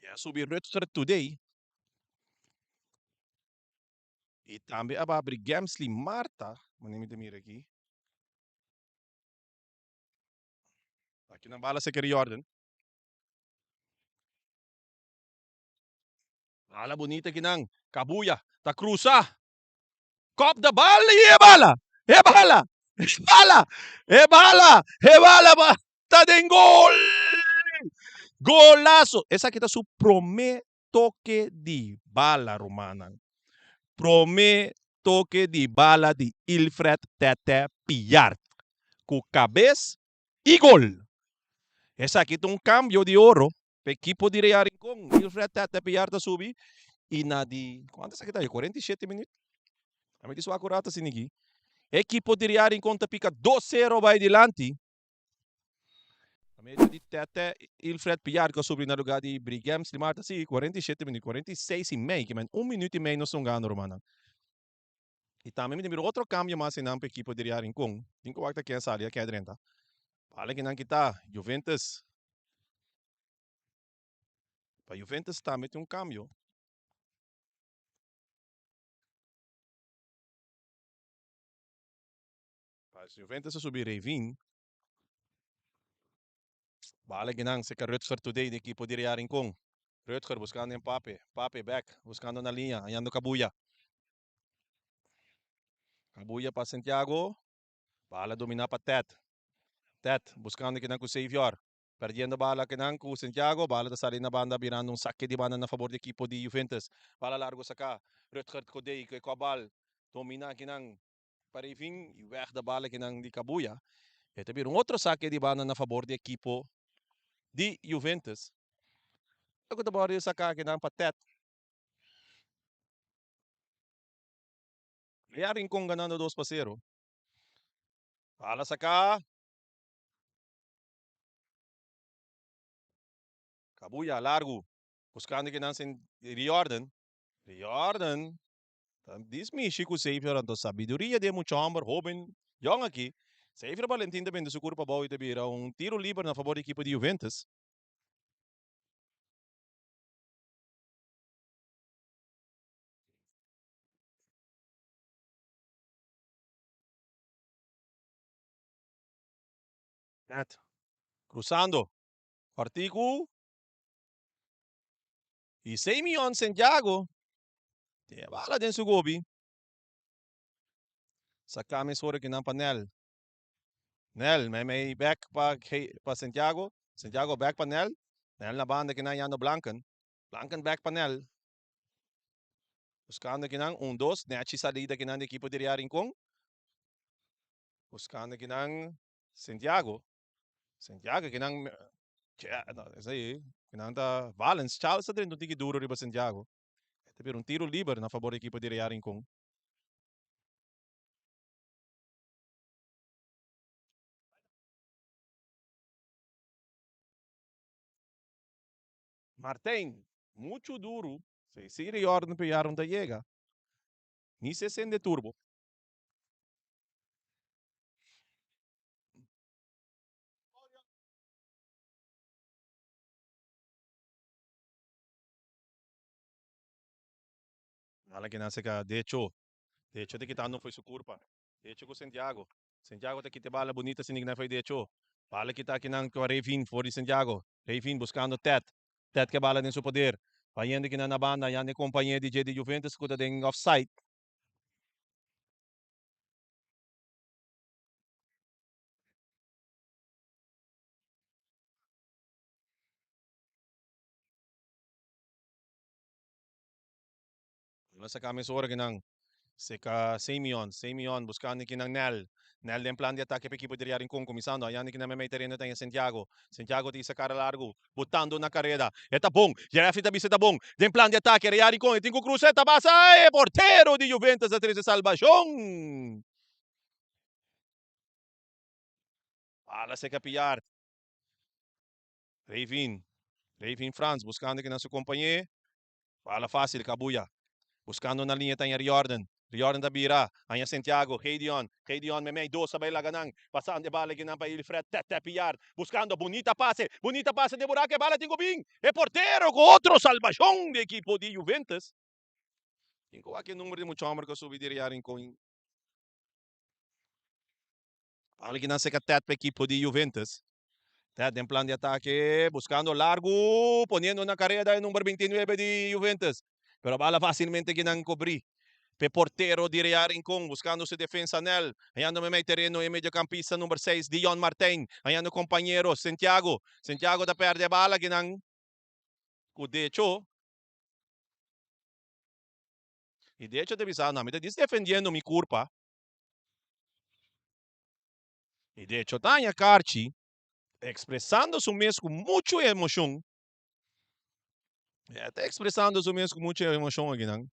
ja, subir Rutger today. E também a Brigamsli Marta, manimi de mira aqui. Aqui na bala se quer Jordan. Bala bonita aqui nang Kabuya, ta cruza. Cop da bala e bala. E bala. E bala. E bala. E bala ba. Tá de gol. Golaço. Essa aqui tá su toque de bala romana. Toque de bala de Ilfred Tete Pillard. Com cabeça e gol. Essa aqui tem cambio de ouro. Para equipo de Real Rincón. Ilfred Tete Pillard subi. E na de... Quantas aqui tá? 47 minutos. A mim isso acurata assim aqui. Equipo de Real Rincón pica 2-0 vai adiante. A média de Tete Ilfred Pillard que subi na lugar de Brigham Slimata. Sim, 47 minutos. 46 e meio. Que 1 minuto e meio não são ganhando, Romana. E também me demorou outro cambio mais em para equipo de Real Rincón. 5 acta que é essa área que é 30. Vale que não kita. Juventus. Para Juventus também tem cambio. Para Juventus subir e 20. Vale que não, se que Rutger today de equipo de Real Rincón. Rutger buscando Mbappé. Mbappé back, buscando na linha, hallando Kabuya. Kabuya para Santiago. Bala dominar para Ted. Ted buscando que não com Savior. Perdendo bala que não com Santiago. Bala da sair na banda, virando saque de banda na favor da equipo de Juventus. Bala largo sa cá. Rutger today com a bala. Domina que não. Para enfim, e weg da bala que não de Kabuya. E também outro saque de banda na favor da equipo de Juventus. Ako da bala sa cá que não para Ted. Real Rincón ganando 2-0. Bala sa cá. Kabuya, largo. Buscando que não se Riordan. Riordan. Diz me Chico Savior ang sabiduria de muito chamber, joven, young aqui. Savior Valentim também de seguro para baú e também tiro livre na favor da equipe de Juventus. Net. Cruzando. Partico. E Simeon Santiago. Te bala din su gobi. Sa kami sore que não panel. Nel, may back pa Santiago. Santiago back pa Nel. Nel na banda que não Yano Blanken. Blanken back pa Nel. Buscando que não, 1-2. Nechi salida que não da equipe de Real Rincón. Buscando que não Santiago. Santiago que não... Isso aí. Que não tá... Valens, Charles tá dentro do duro riba Santiago. Teve tiro livre na favor da equipe de Real Rincón. Martin, muito duro. Se Siri ordem pegaram da llega. Ni se sende turbo. Fala que nasce ka, de hecho de que não foi sua culpa. De hecho com Santiago. Santiago te que te bala bonita sin que foi de hecho. Fala que tá aqui nang com Revin for de Santiago. Revin buscando Ted. Ted que bala em seu poder. Vayendo que na banda, yan de companhia de J de Juventus kuda ding offside. Wala sa kami sora ginang Seca Simeon buscando aqui ng Nel. Nel din plan de ataque para equipo de Rincon, começando. Ayan que na may terreno tem Santiago. Santiago tem essa cara largo, botando na carreira. Eta bom, Jerefi tabi tá bom. Dem plan de ataque, Rincon, tem com cruzeta, passa, porteiro de Juventus a 13 salvação. Ala seca Piar. Revin Franz buscando aqui na sua companhia. Fala fácil, Kabuya. Buscando na linha tem Riordan. Riordan da Bira. Anya Santiago. Heidion. Heidion me do sabay laganang. Pasando de bala ginang pa Ilfred. Tete Piar. Buscando bonita passe. Bonita passe de Buraque. Bala tem Gubing. É porteiro com outro salvação de equipo de Juventus. Inko aqui número de muito amor que eu subi de Riarin com. Bala ginang seca tete para equipo de Juventus. Tete em plan de ataque. Buscando largo. Poniendo na carrera el número 29 de Juventus. Pero bala facilmente ginang cobrir. Pe portero de Rincon, buscando su defensa nel. Ayan no may terreno yung mediocampista number 6, Dion Martin. Ayan no compañero, Santiago. Santiago da perde bala, ginang kudecho. E de hecho, devisado namin, diz defendendo mi curpa. E de hecho, Tanya Carchi, expressando su mesmo com muita emoção. Está expressando su mesmo com muita emoção, ginang.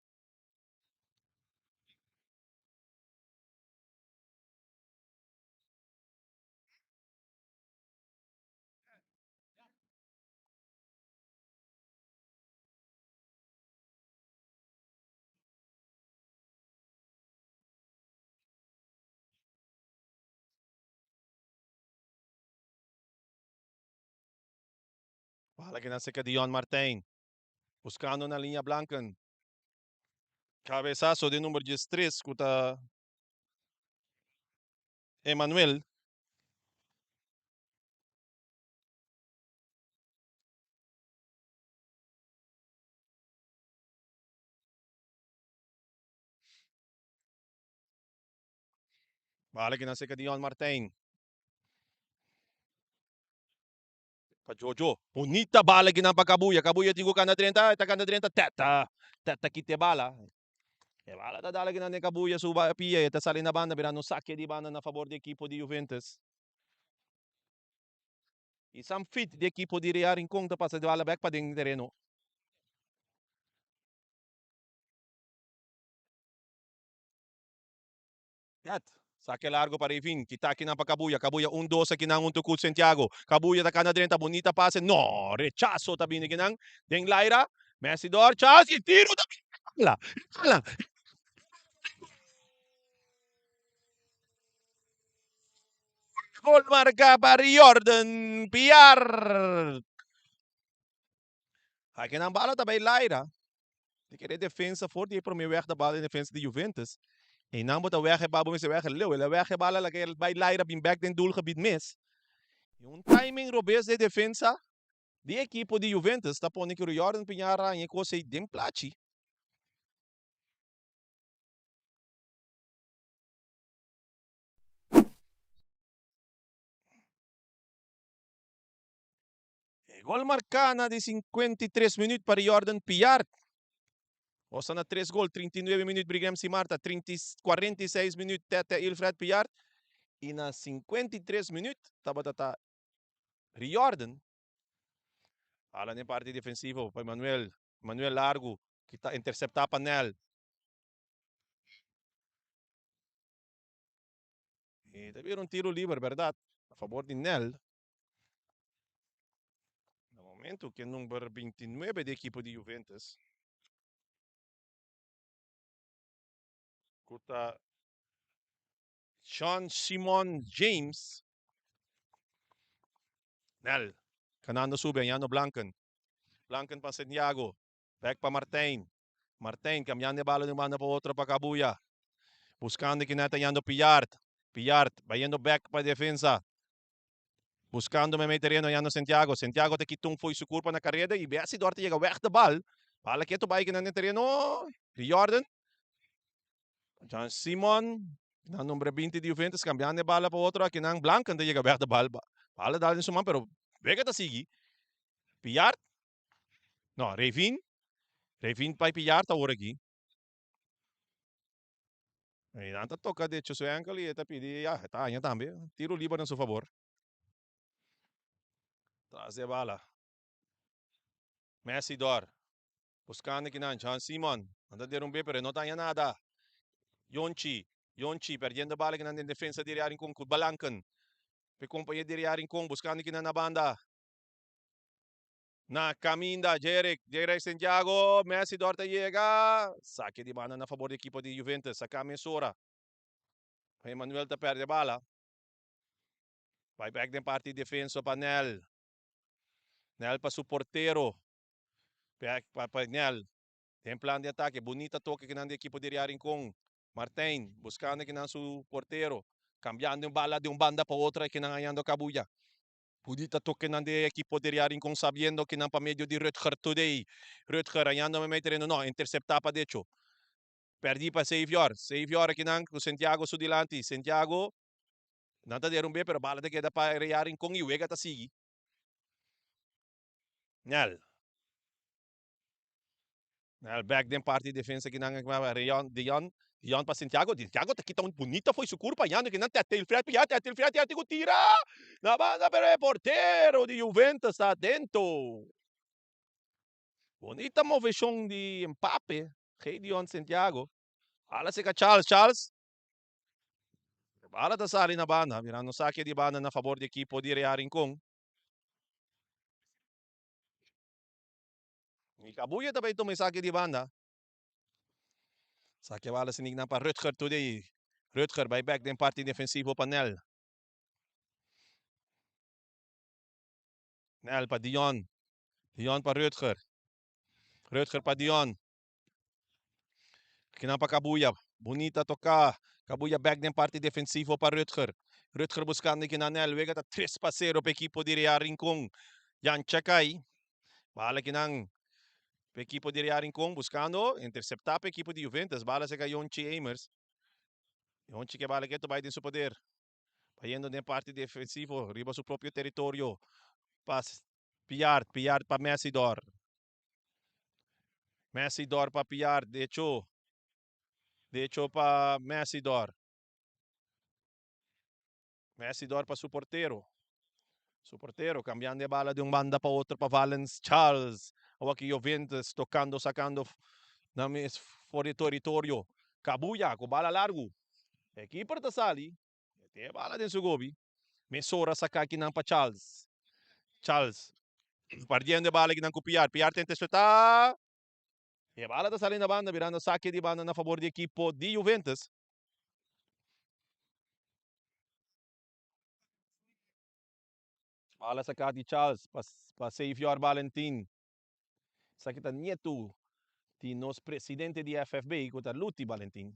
Bala que nasa ka Dion Martin. Buscando na linha blanca. Cabeçaço de número 13, kuta Emanuel. Bala que nasa ka Dion Martin. Pa Jojo. Bonita bala ginang pagkabuya. Kabuya tigo ka na 30. Ita ka na 30. Teta. Teta kite bala. E bala ta dala ginang kabuya suba pia. Ita sali na banda. Birano sakya di banda na favor de equipo de Juventus. Isang fit de equipo de Real Rincon. Tapos sa bala back pa ding terreno. Cat. Saque largo para Ivin. Kita aqui na Kabuya. Kabuya 1-2 aqui na Unto Kut Santiago. Kabuya ta kana 30. Bonita passe. No. Rechazo tabi ni ginang. Deng Laira. Messidor. Chance. E tiro tabi. Hala. Hala. Gol marca para Jordan Piar. Aqui na bala também Laira. De querer defensa forte e para mim weg da bala em defensa de Juventus. En dan moet de weggebouw met zijn weggeleuw. De weggebouw la bij Leira bin back den doelgebied mis. Un timing robes de defensa de equipo de Juventus. Tá pondo que o Jordan Pinhara em coisa dem plachi. Gol marcana de 53 minutos para Jordan Piar. O sana 3 gol, 39 minutos Brigam si Marta, 46 minutos Tete Ilfred Piar. E na 53 minutos, tata Jordan. Ala na parte defensivo para Manuel Largo, que está interceptar panel. E teve um tiro livre, verdade? A favor de Nel. No momento que é número 29 da equipe de Juventus. Kuta Sean Simon James. Nel. Canando sube, Yano Blanken. Blanken para Santiago. Back para Martin. Martin, cambiando de bala de uma para outra para Kabuya. Buscando que neta Yando Pillard. Pillard, vayendo back para defensa. Buscando me meterendo Yando Santiago. Santiago te quitou foi su culpa na carreira e vê se Dorte chega weg de bal. Bala que tu vai que na terreno. Jordan. John Simon. Na número 20 de Juventus, cambiando de bala para outro aqui na Blanca, não chega weg de bal. Bala dá em suma, pero vega tá seguir. Pillard. Não, Revin. Revin para Pillard tá hora aqui. Inanta toca de hecho su ankle y tapi di ya tanya también. Tiro libre en su favor. Tras de bala. Messi Dor. Buscando que John Simon. Anda de rumbe pero no tanya nada. Yonchi. Yonchi perdiendo bala que en defensa de área com Balancan. Pe companhia de área com buscando que na banda. Na caminda, Jerek Santiago, Messi Dorta llega, saque de banda a favor do equipo de Juventus, saca a Mensura. Emanuel tá perde a bala. Vai back de parte de defesa para Nel. Nel para su porteiro. Back para Nel. Tem plano de ataque, bonita toque que não de equipo de Rincon. Martin, buscando que não su porteiro. Cambiando bala de banda para outra que não ganhando Cabuya. Bonita toque não de equipo de Rincon sabendo que não para meio de Rutger today. Rutger ganhando me meter no, interceptar para derecho. Perdi para Savior. Savior aqui não, com Santiago Sudilante. Santiago, não está de rumbe, pero bala de queda para Rincon e o Ega tá seguir. Nel. Back din parte defensa que não Dion para Santiago. Santiago tá aqui tão bonita foi su curva yando que não tem até el frete, tira. Na banda pero é porteiro de Juventus está dentro. Bonita moveção de Mbappe. Rei Dion Santiago. Ala se Charles. Bala da sali na banda, virando saque de banda na favor do equipo de Real Rincon. E Cabuya também toma saque de banda. Saque bala sinignan para Rutger today. Rutger by back din parte defensivo para Nel. Nel para Dion. Dion para Rutger. Rutger para Dion. Kinapa Cabuya. Bonita tocar. Cabuya back din parte defensivo para Rutger. Rutger buscando que na Nel. Vega tá 3-0 para equipo de Real Rincon. Yan Chakay. Bala que nang equipo de Real Rincon buscando interceptar para equipo de Juventus. Bala se caiu Yonchi Amers. Yonchi que bala que vai em seu poder. Yendo de parte defensivo. Riba seu próprio território. Pas Piard para Messi Dor. Messi Dor para Piard. De hecho para Messi Dor. Messi Dor para su porteiro. Su porteiro, cambiando de bala de banda para outro para Valens Charles. O aqui Juventus tocando, sacando na fora território. Cabuya com bala largo. Equipe da sali. Tem bala dentro do gobi. Mensura sacar aqui para Charles. Charles. Perdendo de bala aqui não com Piard. Piard tenta chutar. E a bala da sali na banda, virando saque de banda na favor do equipo de Juventus. Bala sacada de Charles para Savior Valentin. Sakita nieto de nos presidente de FFB, que Luti Valentin.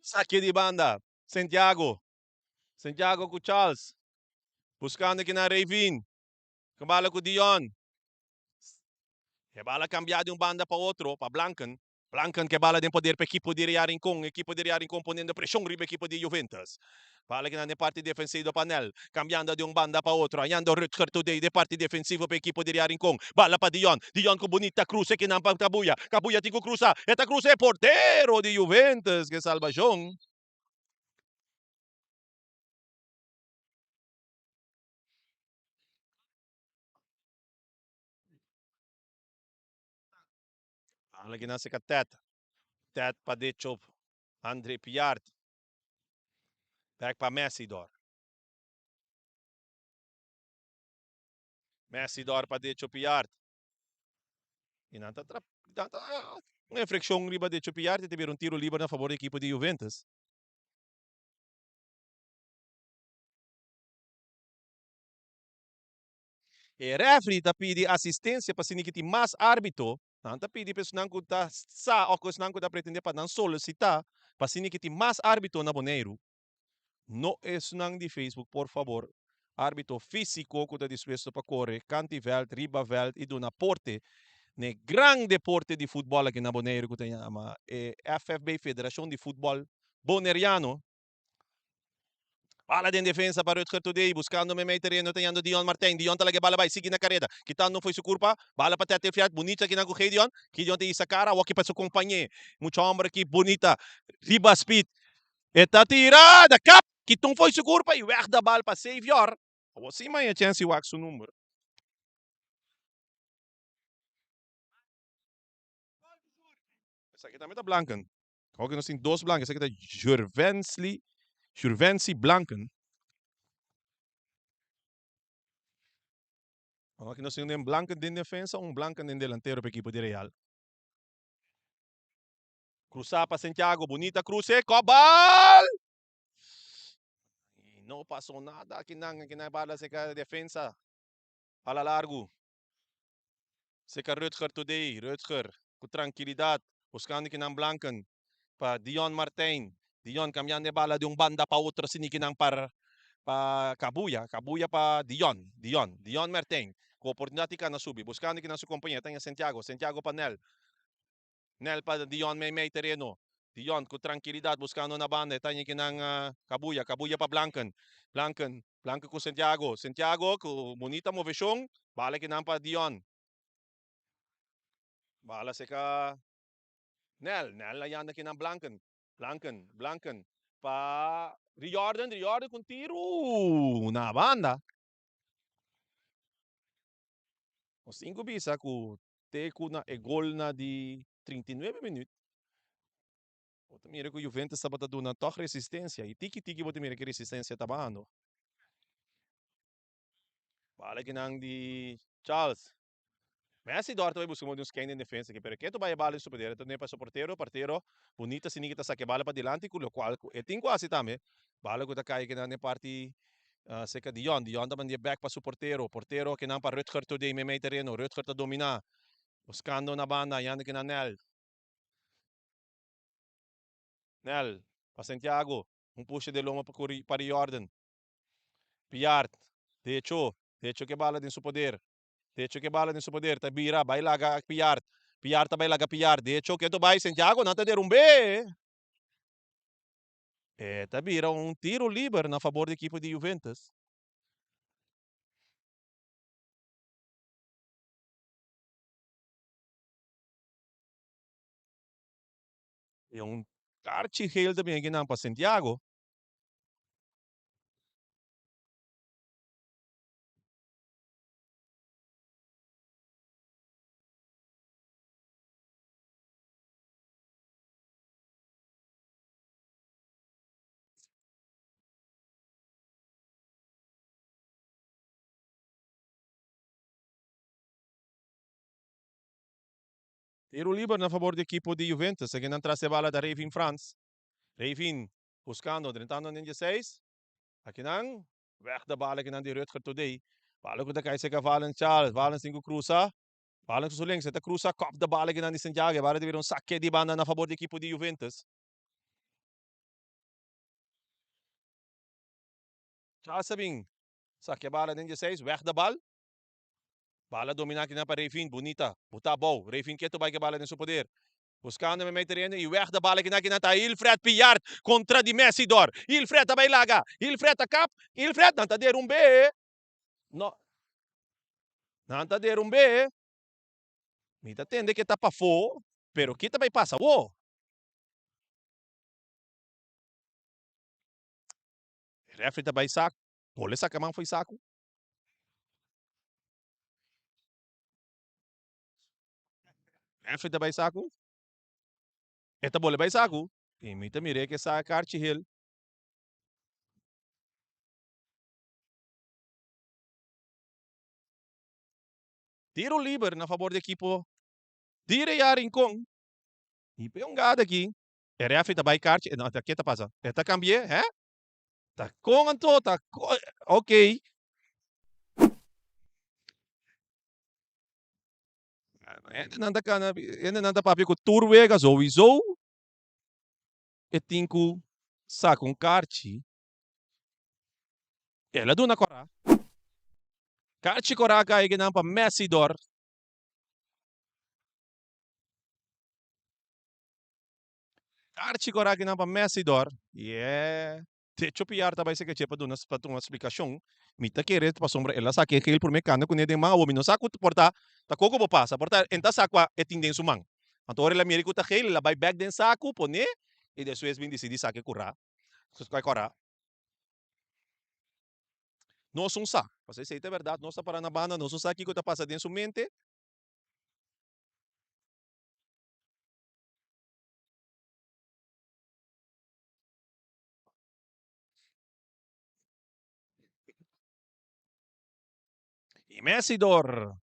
Saque de banda. Santiago com Charles. Buscando aqui na Ravin. Kembala com Dion. E bala cambiar de banda para outro, para Blancan. Blancan que bala de poder para equipo de Real Rincon. Equipo de Real Rincon ponendo pressão riba equipo de Juventus. Bala que na parte defensiva do panel. Cambiando de banda para outro. Ayando Rutger today de parte defensiva para equipo de Real Rincon. Bala para Dion. Dion com bonita cruz que não para Cabuya. Cabuya tico cruza. Esta cruz é porteiro de Juventus que salva João. Bala que nasce com Tet para Dechov. André Piard. Back para Messi Dor. Messi Dor para Decho Piard. E não está uma infração riba de Piard. Teve tiro livre na favor da equipe de Juventus. E referee está pedindo assistência para sinigiti mais árbitro. Não está pedindo para senão que sa ou que senão que pretender para não solicitar para sinigiti mais árbitro na Boneiro. Não é senão de Facebook, por favor. Árbitro físico que está disposto para correr, cantiveld, ribaveld e do na porte ne gran deporte de futebol aqui na Bonaire que tem ama FFB Federação de Futebol Boneriano. Bala din defensa para Rutger today, buscando may terreno, tayando Dion Martin. Dion talaga balabay, sige na kareda. Kita não foi sukurpa, bala pa tetel fiat, bonita que nago Dion. Dion te isa cara, waki pa su companhia. Mucho hombre que bonita, riba speed. Eta tirada, cap, kitong foi sukurpa, e weg da bal pa savior. Assim may a chance wak su número. Essa aqui também tá Blanken. Ook nós tem dois Blanken. Essa aqui tá Jurvensi Blanken. Aqui nós temos um Blanken de defesa, um Blanken de delantero para equipo de Real. Cruzar para Santiago, bonita cruce, cobal! E não passou nada aqui na bala seca defesa. Ala largo. Seca Rutger today, Rutger, com tranquilidade, buscando aqui na Blanken para Dion Martin. Dion cambiando de bala de um banda para outra, sinikinang para Kabuya para Dion Martin. Com oportunidade que na subi, buscando aqui na sua companhia, tem Santiago para Nel para Dion may terreno. Dion com tranquilidade buscando na banda, tem aqui na Kabuya para Blanken com Santiago com bonita movição, bala aqui na para Dion. Bala seca Nel ayan aqui na Blanken pa Riordan com tiro na banda. O 5 bisa ku teku na gol na di 39 minutos. O mira que o Juventus estava dando na toque resistência e tiki bote mira que resistência estava dando. Vale que não de Charles. Messi dorta vai buscar uns quem em defesa que pero que tu vai bala isso poder tu nem para porteiro bonita sinigita saque bala para dilante com o qual é tem quase também bala que tá cai que na parte seca Dion também de back para su porteiro que não para Rutger today me terreno Rutger tá dominar buscando na banda yan que na Nel para Santiago push de loma para Jordan Piart de hecho que bala din su poder tá bira vai laga Piart tá laga Piart de hecho que tu vai Santiago não tá derrumbe tá bira tiro livre na favor da equipe de Juventus. E Carchi também aqui para Santiago. Tiro livre na favor da equipe de Juventus. Aqui não traz a bala da Ravin France. Ravin buscando, tentando no 16. Aqui não. Weg da bala aqui não de Rutger today. Bala que da cai seca Valen Charles. Valen 5 cruza. Valen com Suling. Seta cruza. Cop da bala aqui não de Santiago. Bala de vir saque de banda na favor da equipe de Juventus. Charles Sabing. Saque a bala no 16. Weg da bala. Bala dominar aqui na para Ravin. Bonita. Buta bom. Ravin que tu vai que bala no seu poder. Buscando me terreno e weg da bala que na tá Ilfred Piart contra de Messidor. Ilfred também laga. Ilfred a cap. Ilfred não tá der B. No. Não tá der B. Me tá tende que tá para fo, pero que também passa o. Refri também saco. Pole saca man foi saco. Refri também saco. Eta bole vai saco. E me mire que sa Carchi Hill. Tiro livre na favor da equipe. Dire ya Rincon. E peongada aqui. E refri também Carchi. Não, aqui tá passa. Eta cambie, hè? Tá com anto, tá ok. Nanda papi ko turwega sowieso. Et tinku sa kung Carchi. Ela do na cora. Carchi cora ka iginam pa Messidor. Archie ko ragi ng pa-Messidor. Yeah. Techo piyar tabay sa kachepa doon sa patong eksplikasyon. Mita kere pa sombra ela sa kekil por mekano kunya den mga womino sa kut porta ta koko po pasa porta enta sakwa etindeng sumang. Antore la miri kuta kele la bay back den saku pone e de sues bin decidi sa ke kura. Sus kay kora. No sung sa. Kasi sa ita verdad no sa para na bana no sa ki kuta pasa den sumente. Y Messidor.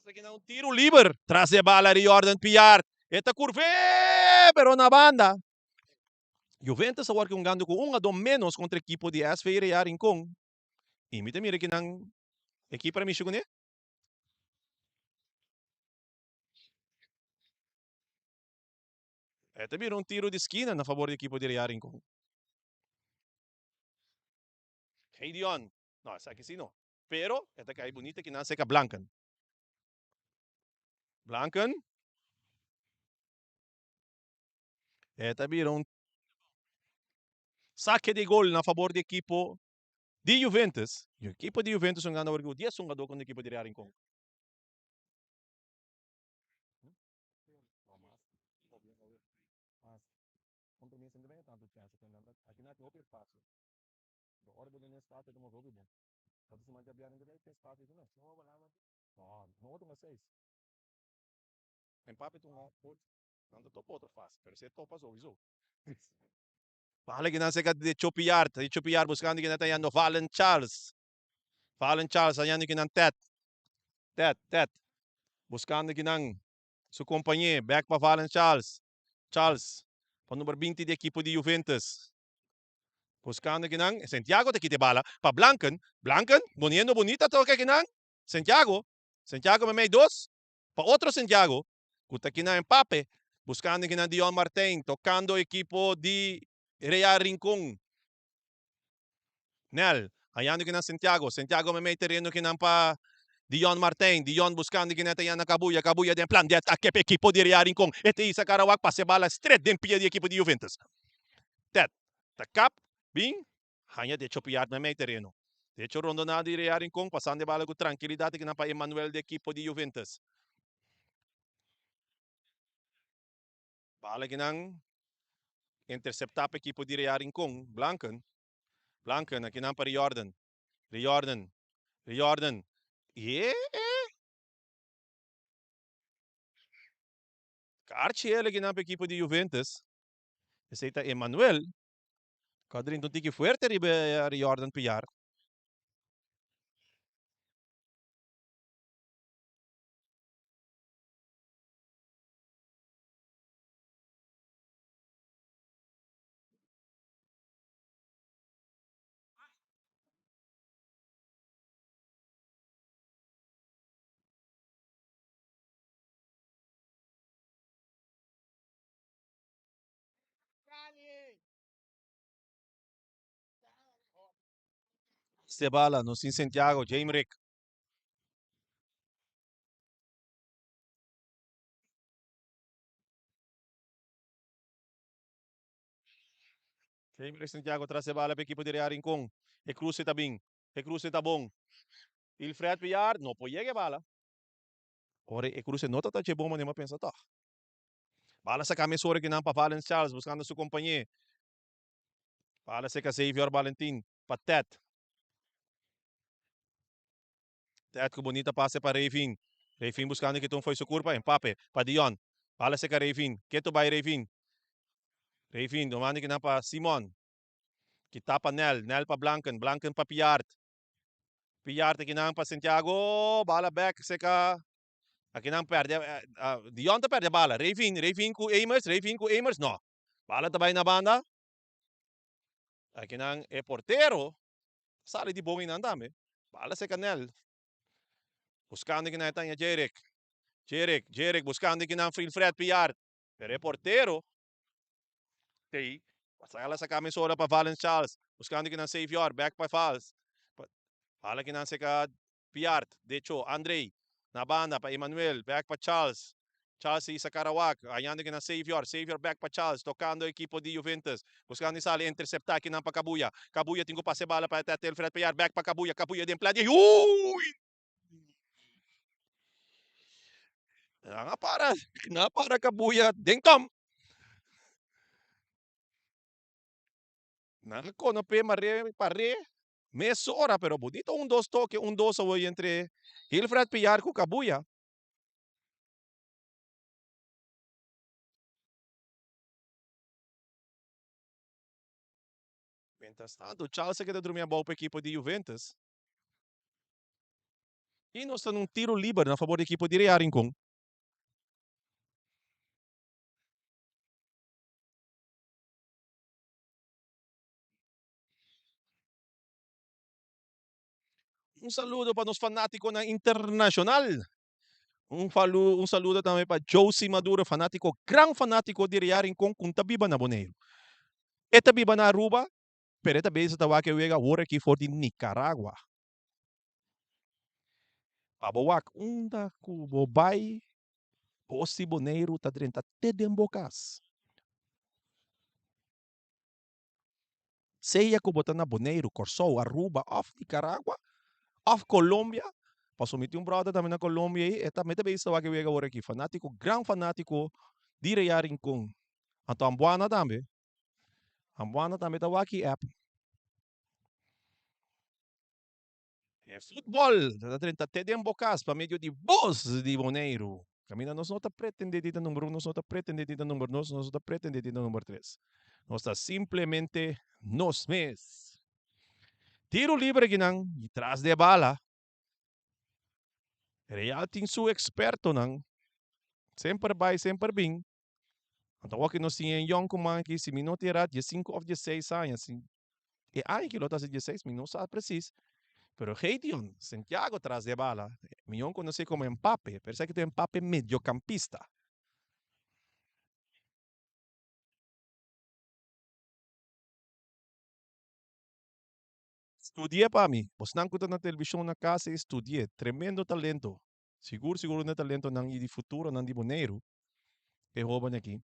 Sa un tiro libre tras de bala de Jordan Piar. Esta curve, pero na banda. Juventus agora jogando com 1-2 menos contra a equipe de SV Real Rincon. Imita mira que não equipe para mim chegou né? Esta vira um tiro de esquina na favor da equipe de Real Rincon. Hey Dion. No, essa aqui sim não. Pero, esta cai bonita que não seca Blancan. Blancan. Esta vira um saque de gol na favor da equipe de Juventus. E a equipe de Juventus jogando agora 10 jogador com a equipe de Real Rincon. Compromiso ainda bem tanto chance que lembra aqui na Copa fácil. Do hora do nesse fato de uma jogo bom. Pode se manter bem ainda tem espaço isso não. Não vou lá mas. Não outro mas 6. Empate tu não pode. Não tô outro fácil, pero se topa zo iso. Pahala ginasa ka de Chopiart buscando ginata yan no Valen Charles. Valen Charles ayan ni kinang Tet. Buscando ginang su companhia, back pa Valen Charles. Charles, pa numero 20 de equipo de Juventus. Buscando ginang Santiago te kite bala pa Blancan, poniendo bonita toque ginang Santiago me may dos pa otro Santiago, kuta kinang Mbappe, buscando ginang Dion Martin, tocando equipo de Real Rincon. Nel, ayan ginang Santiago me may terreno ginang pa Dion Martin, Dion buscando ginata yan na Kabuya den plan de ataque pa equipo de Real Rincon. Ete isa Karawak pase bala straight den pia de equipo de Juventus. Tet, takap, bing, hanya de chopiat me may terreno. De hecho, rondo na di Real Rincon, pasando de bala com tranquilidade que na pa Emmanuel de equipo de Juventus. Bala ginang interceptar pa equipo de Real Rincon, Blancan, aqui na para Riordan. Yeah, Carchi ele ginang pa equipo de Juventus. Esse está Emmanuel. Kadrin tunti fuerte ribe Riordan Piar. Sebala, no sin Santiago, Jamerick. Jamerick Santiago tras Sebala pa equipo de Real Rincon. E cruce tabing. E cruce tabong. Il Fred Piar, no po llegue bala. Ore e cruce nota ta che bom ne ma pensa ta. Bala sa camisora que não para Valence Charles buscando sua companhia. Bala sa Xavier Valentin. Patet. Tet com bonita passe para Reifin. Reifin buscando que foi sua curva. Mbappe. Pa Dion. Bala sa ka Rayfin. Keto by Rayfin. Rayfin, dumani ka na pa Simon. Kita pa Nel pa Blanken. Blanken pa Piart. Piart kinang pa Santiago. Bala back sa ka. Kinang perde. Dion ta perde bala. Rayfin ku Amers. Rayfin ku Amers. No. Bala tabay na banda. Kinang portero. Sali di bongin na dami. Bala sa Canel. Buscando que na niya Jeric. Jeric, buscando que na Fred Piart. Pero portero. Tay. Pasala sa kamisora pa Valence Charles. Buscando que na Savior. Back pa Fals. Bala que na ka Piart. De hecho, Andre. Na banda pa Emmanuel. Back pa Charles. Charles sa Karawak. Ayando que na Savior. Savior back pa Charles. Tocando equipo de Juventus. Buscando sali interceptar que na pa Kabuya. Kabuya tingo pase bala pa Tetel Fred Piart. Back pa Kabuya. Kabuya din pladi. Uy! Nga para Kabuya. Dengtom. Nako, no pe pare. Meso ora, pero bonito un dos toque, un dos away entre Hilfred Pillar com Kabuya. Mientras tanto, Charles se queda dormir a bola para a equipe de Juventus. E nós estamos num tiro livre na favor da equipe de Real Rincon. Um saludo para os fanáticos na Internacional. Um saludo também para Josie Maduro, fanático, gran fanático de Real Rincon, com Tabiba na Boneiro. E Tabiba na Aruba, pero esta vez estava que wega agora aqui for de Nicaragua. Pabawak, unda kubo bay, posi Boneiro, ta drenta tedembocas. Seja que botar na Boneiro, Corsou, Aruba, off Nicaragua, off Colômbia. Passou meter brother também na Colômbia e também também está aqui agora aqui. Fanático, gran fanático de Real Rincon. Então, Ambuana também. Ambuana também está aqui app. É futebol. Está tendo até de embocas para meio de voz de Boneiro. Camina, nós não está pretendendo de número 1, nós não está pretendendo de número 2, nós não está pretendendo de número 3. Nós está simplesmente nos mes. Tiro livre que não, e traz de bala. Real tem su experto nang sempre vai, sempre bem. Então, o que nós tínhamos young como aqui, se não tirar de 5 ou de 6 anos, assim, e aí que lotas de 16, não sabe preciso. Pero Heidion, Santiago traz de bala, eu conheci como Mbappé, parece que tem Mbappé mediocampista. Estudiei para mim, pois não conta na televisão na casa, estudiei, tremendo talento. Seguro na talento nang de futuro, nang de boneiro, que rouban aqui.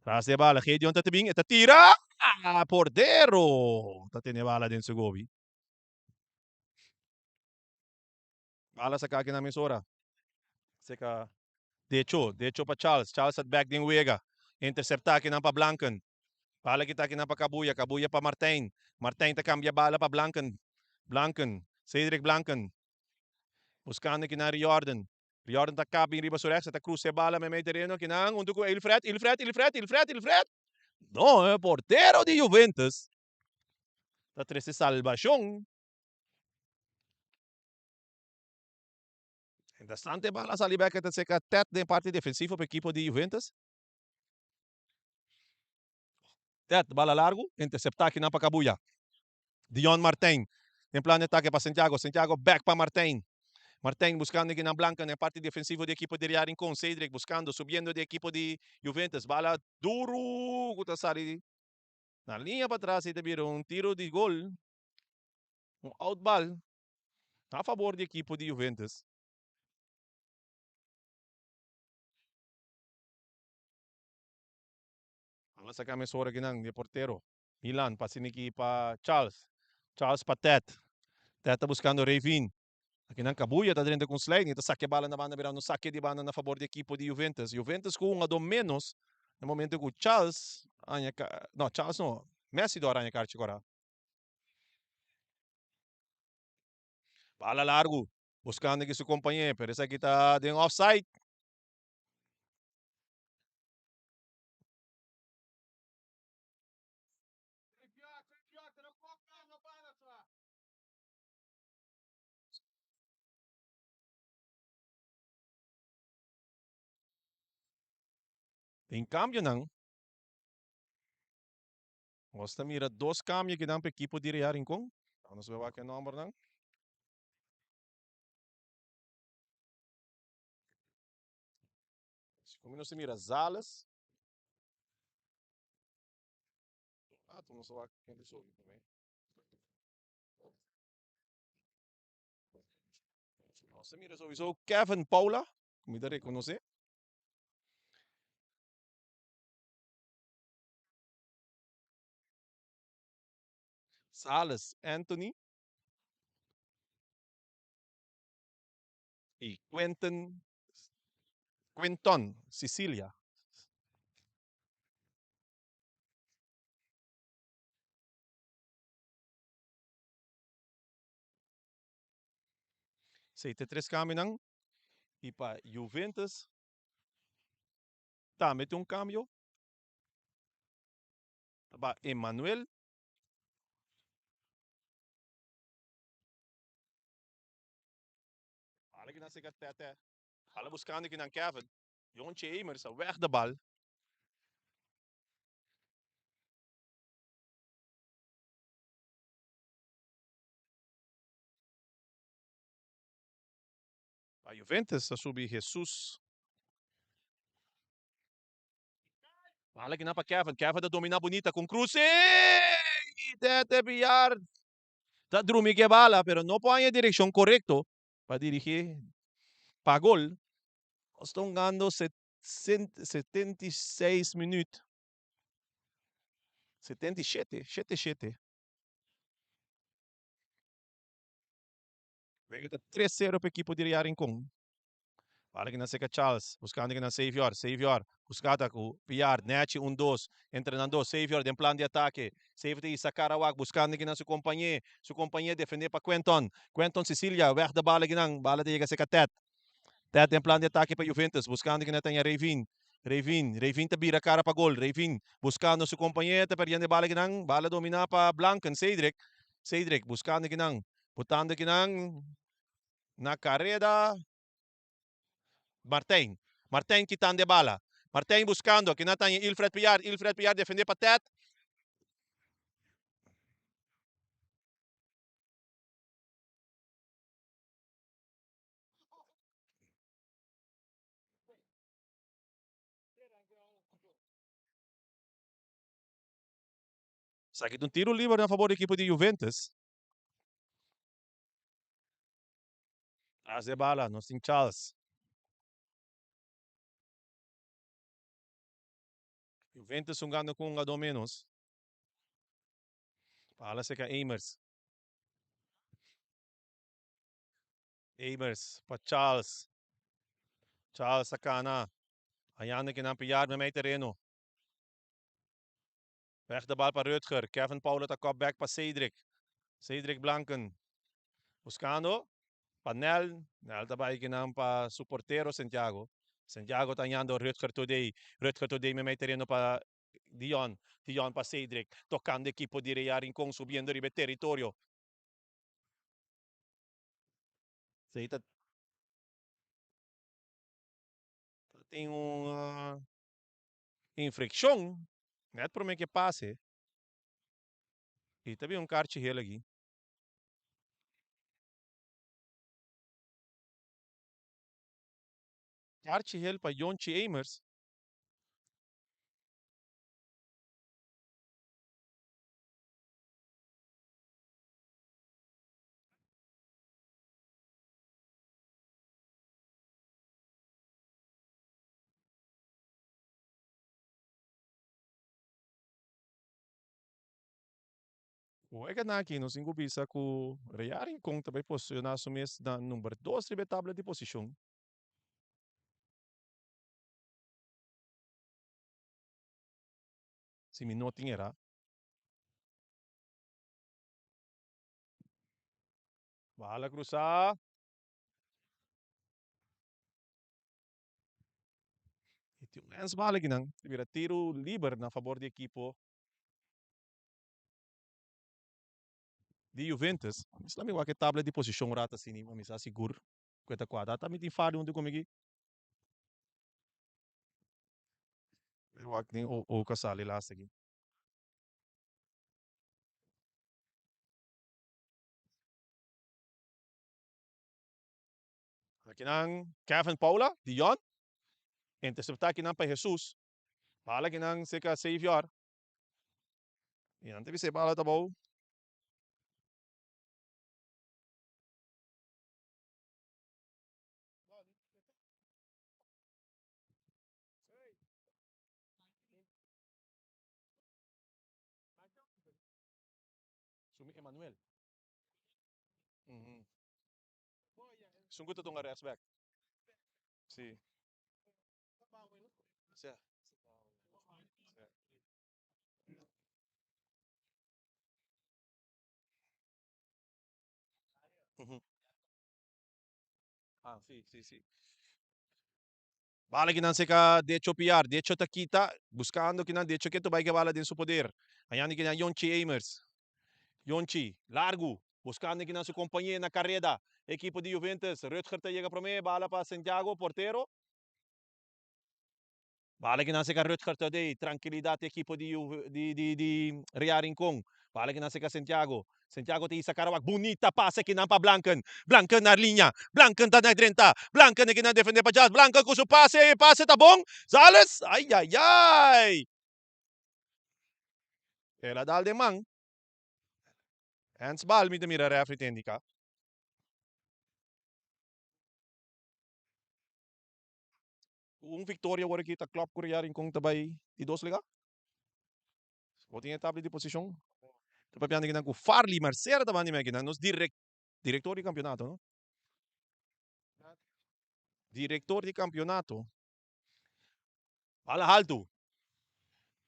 Traz de bala, Heidion tá bem, tá tira! Ah, porteiro! Tá tendo bala dentro do gobi. Bala sa kaki namin Sora. Seka, de hecho pa Charles. Charles at back din Wega. Intercepta kinang pa Blanken. Bala kita kinang pa Kabuya. Kabuya pa Martin. Martin ta cambia bala pa Blanken. Blanken. Cedric Blanken. Buscando kinang Riordan. Riordan ta kabing riba surex. Ta cruce bala may terreno kinang unduko Ilfred. No, portero de Juventus. Ta 13 salvación. Interessante bala sa libek at seka tet din parte defensivo pa equipo de Juventus. Tet, bala largo, interceptar aqui na Pacabuya. Dion Martin, em plano de ataque para Santiago. Santiago back para Martin. Martin buscando aqui na Blanca, na parte defensiva do equipo de Real com Cedric buscando, subindo do equipo de Juventus. Bala duro, Kutasari. Na linha para trás, ele virou um tiro de gol. Um outball a favor do equipo de Juventus. Vamos sacar a hora aqui de portero. Milan, pasiniki para Charles. Charles Patet. Teta buscando Revin. Aqui na Kabuya está dentro com slide, então saque a bala na banda, no saque de banda na favor da equipe de Juventus. Juventus com um a do menos, no momento que o Charles, não, Charles não, Messi do Aranha Carte agora. Bala largo, buscando aqui seu companheiro, parece que está dentro offside. Em cambio não. Basta mira dois câmbios que dão para a equipe de Real Rincon. Vamos ver qual é o número não. Como não se mira Zales. Tu não sabe quem é também. Você mira sowieso Kevin Paula. Como deve reconhecer. Zales Anthony. E Quinton Sicilia. Sei te três câmbios não. E para Juventus. Tá, mete um câmbio. Para Emmanuel. Olha que nessa até. Olha buscando aqui na Kevin. Jontje Emers, weg de bal. A Juventus, a subir Jesus. Olha que na para Kevin. Kevin da dominar bonita com Cruz. Tete pillar. Tá drumi que bala, pero não põe a direção correta para dirigir para gol. Estão ganhando 76 minutos. 77, 77. Vega 3-0 para a equipe de Rincon. Olha que na seca Charles, buscando que na Savior, buscada com Piar, Net 1-2, treinando Savior, em plano de ataque, Safety Sakarawak, buscando que na sua companhia defender para Quentin Sicilia, weg da bala que não, bala de chega seca Tet em plano de ataque para Juventus, buscando que na tenha Revin te vira cara para gol, Revin, buscando sua companhia, te perdendo bala que não, bala dominar para Blanken, Cedric, buscando que não, botando que não, na carreira, Martin quitando de bala. Martin buscando, que não tem Ilfred Piar defender para Ted. Sabe que um tiro livre a favor da equipe de Juventus. As de bala, não tem Charles. Juventus ganhando com um a menos. Bala se que Amers. Amers para Charles. Charles sacana. Ayane que não piar no meio terreno. Weg de bal para Rutger. Kevin Paulo tá back para Cedric. Cedric Blanken. Buscando. Panel. Nel também que não para su portero Santiago. Santiago está andando Rutger today. Rutger today me meio terreno para Dion. Dion para Cedric. Tocando equipo de Real Rincon subindo ribe território. Tá, tem uma infração. Não é para mim que passe. E também um kart heel aqui. Kart heel para Jonchi Amers. O é aqui nos ingubisa com Real Rincon também posicionar o mês na número 2 ribe tabla de posição. Se me não tinha. Bala cruzar. E tem um bala aqui não. Vira tiro livre na favor da equipe de Juventus. Mas também que tabla de posição rata assim, mas seguro. Coisa quadrada. Também tem falha onde comigo. Huwag ning o kasali last lagi. Kinang Kevin Paula, Dion. Interceptar kinang pa Jesus. Bala kinang sika Savior. Yan, tabi sa bala tabaw. Sumi Emmanuel. Mhm. Sungguh itong respect. Si. Siya. Mhm. Si. Bala kinang sika Decho PR, Decho Takita, buscando kinang Decho Keto bay bala din sa poder. Ayan ni kinang Yonchi Amers. Yonchi, largo, buscando kinang su companhia na carrera. Equipo de Juventus, Rutger te llega para mí, bala para Santiago, portero. Bala que nasa ka Rutger today, tranquilidad equipo de Ria Rincon. Bala que nasa ka Santiago. Santiago te isa karawak, bonita pase kinampa Blanken. Blanken na linya, Blanken ta na 30. Blanken na kinadefende pa dyan. Blanken ko su pase, pase tabong. Sales, ay. Ela dal de mang. Hands ball, mira referee tendi ka. Victoria wala kita club ko Ria Rincon tabay di dos liga. Boting etapa de posição. Papiano que Farley Marcera também me que nos diretor de campeonato, no? Diretor de campeonato. Ala alto.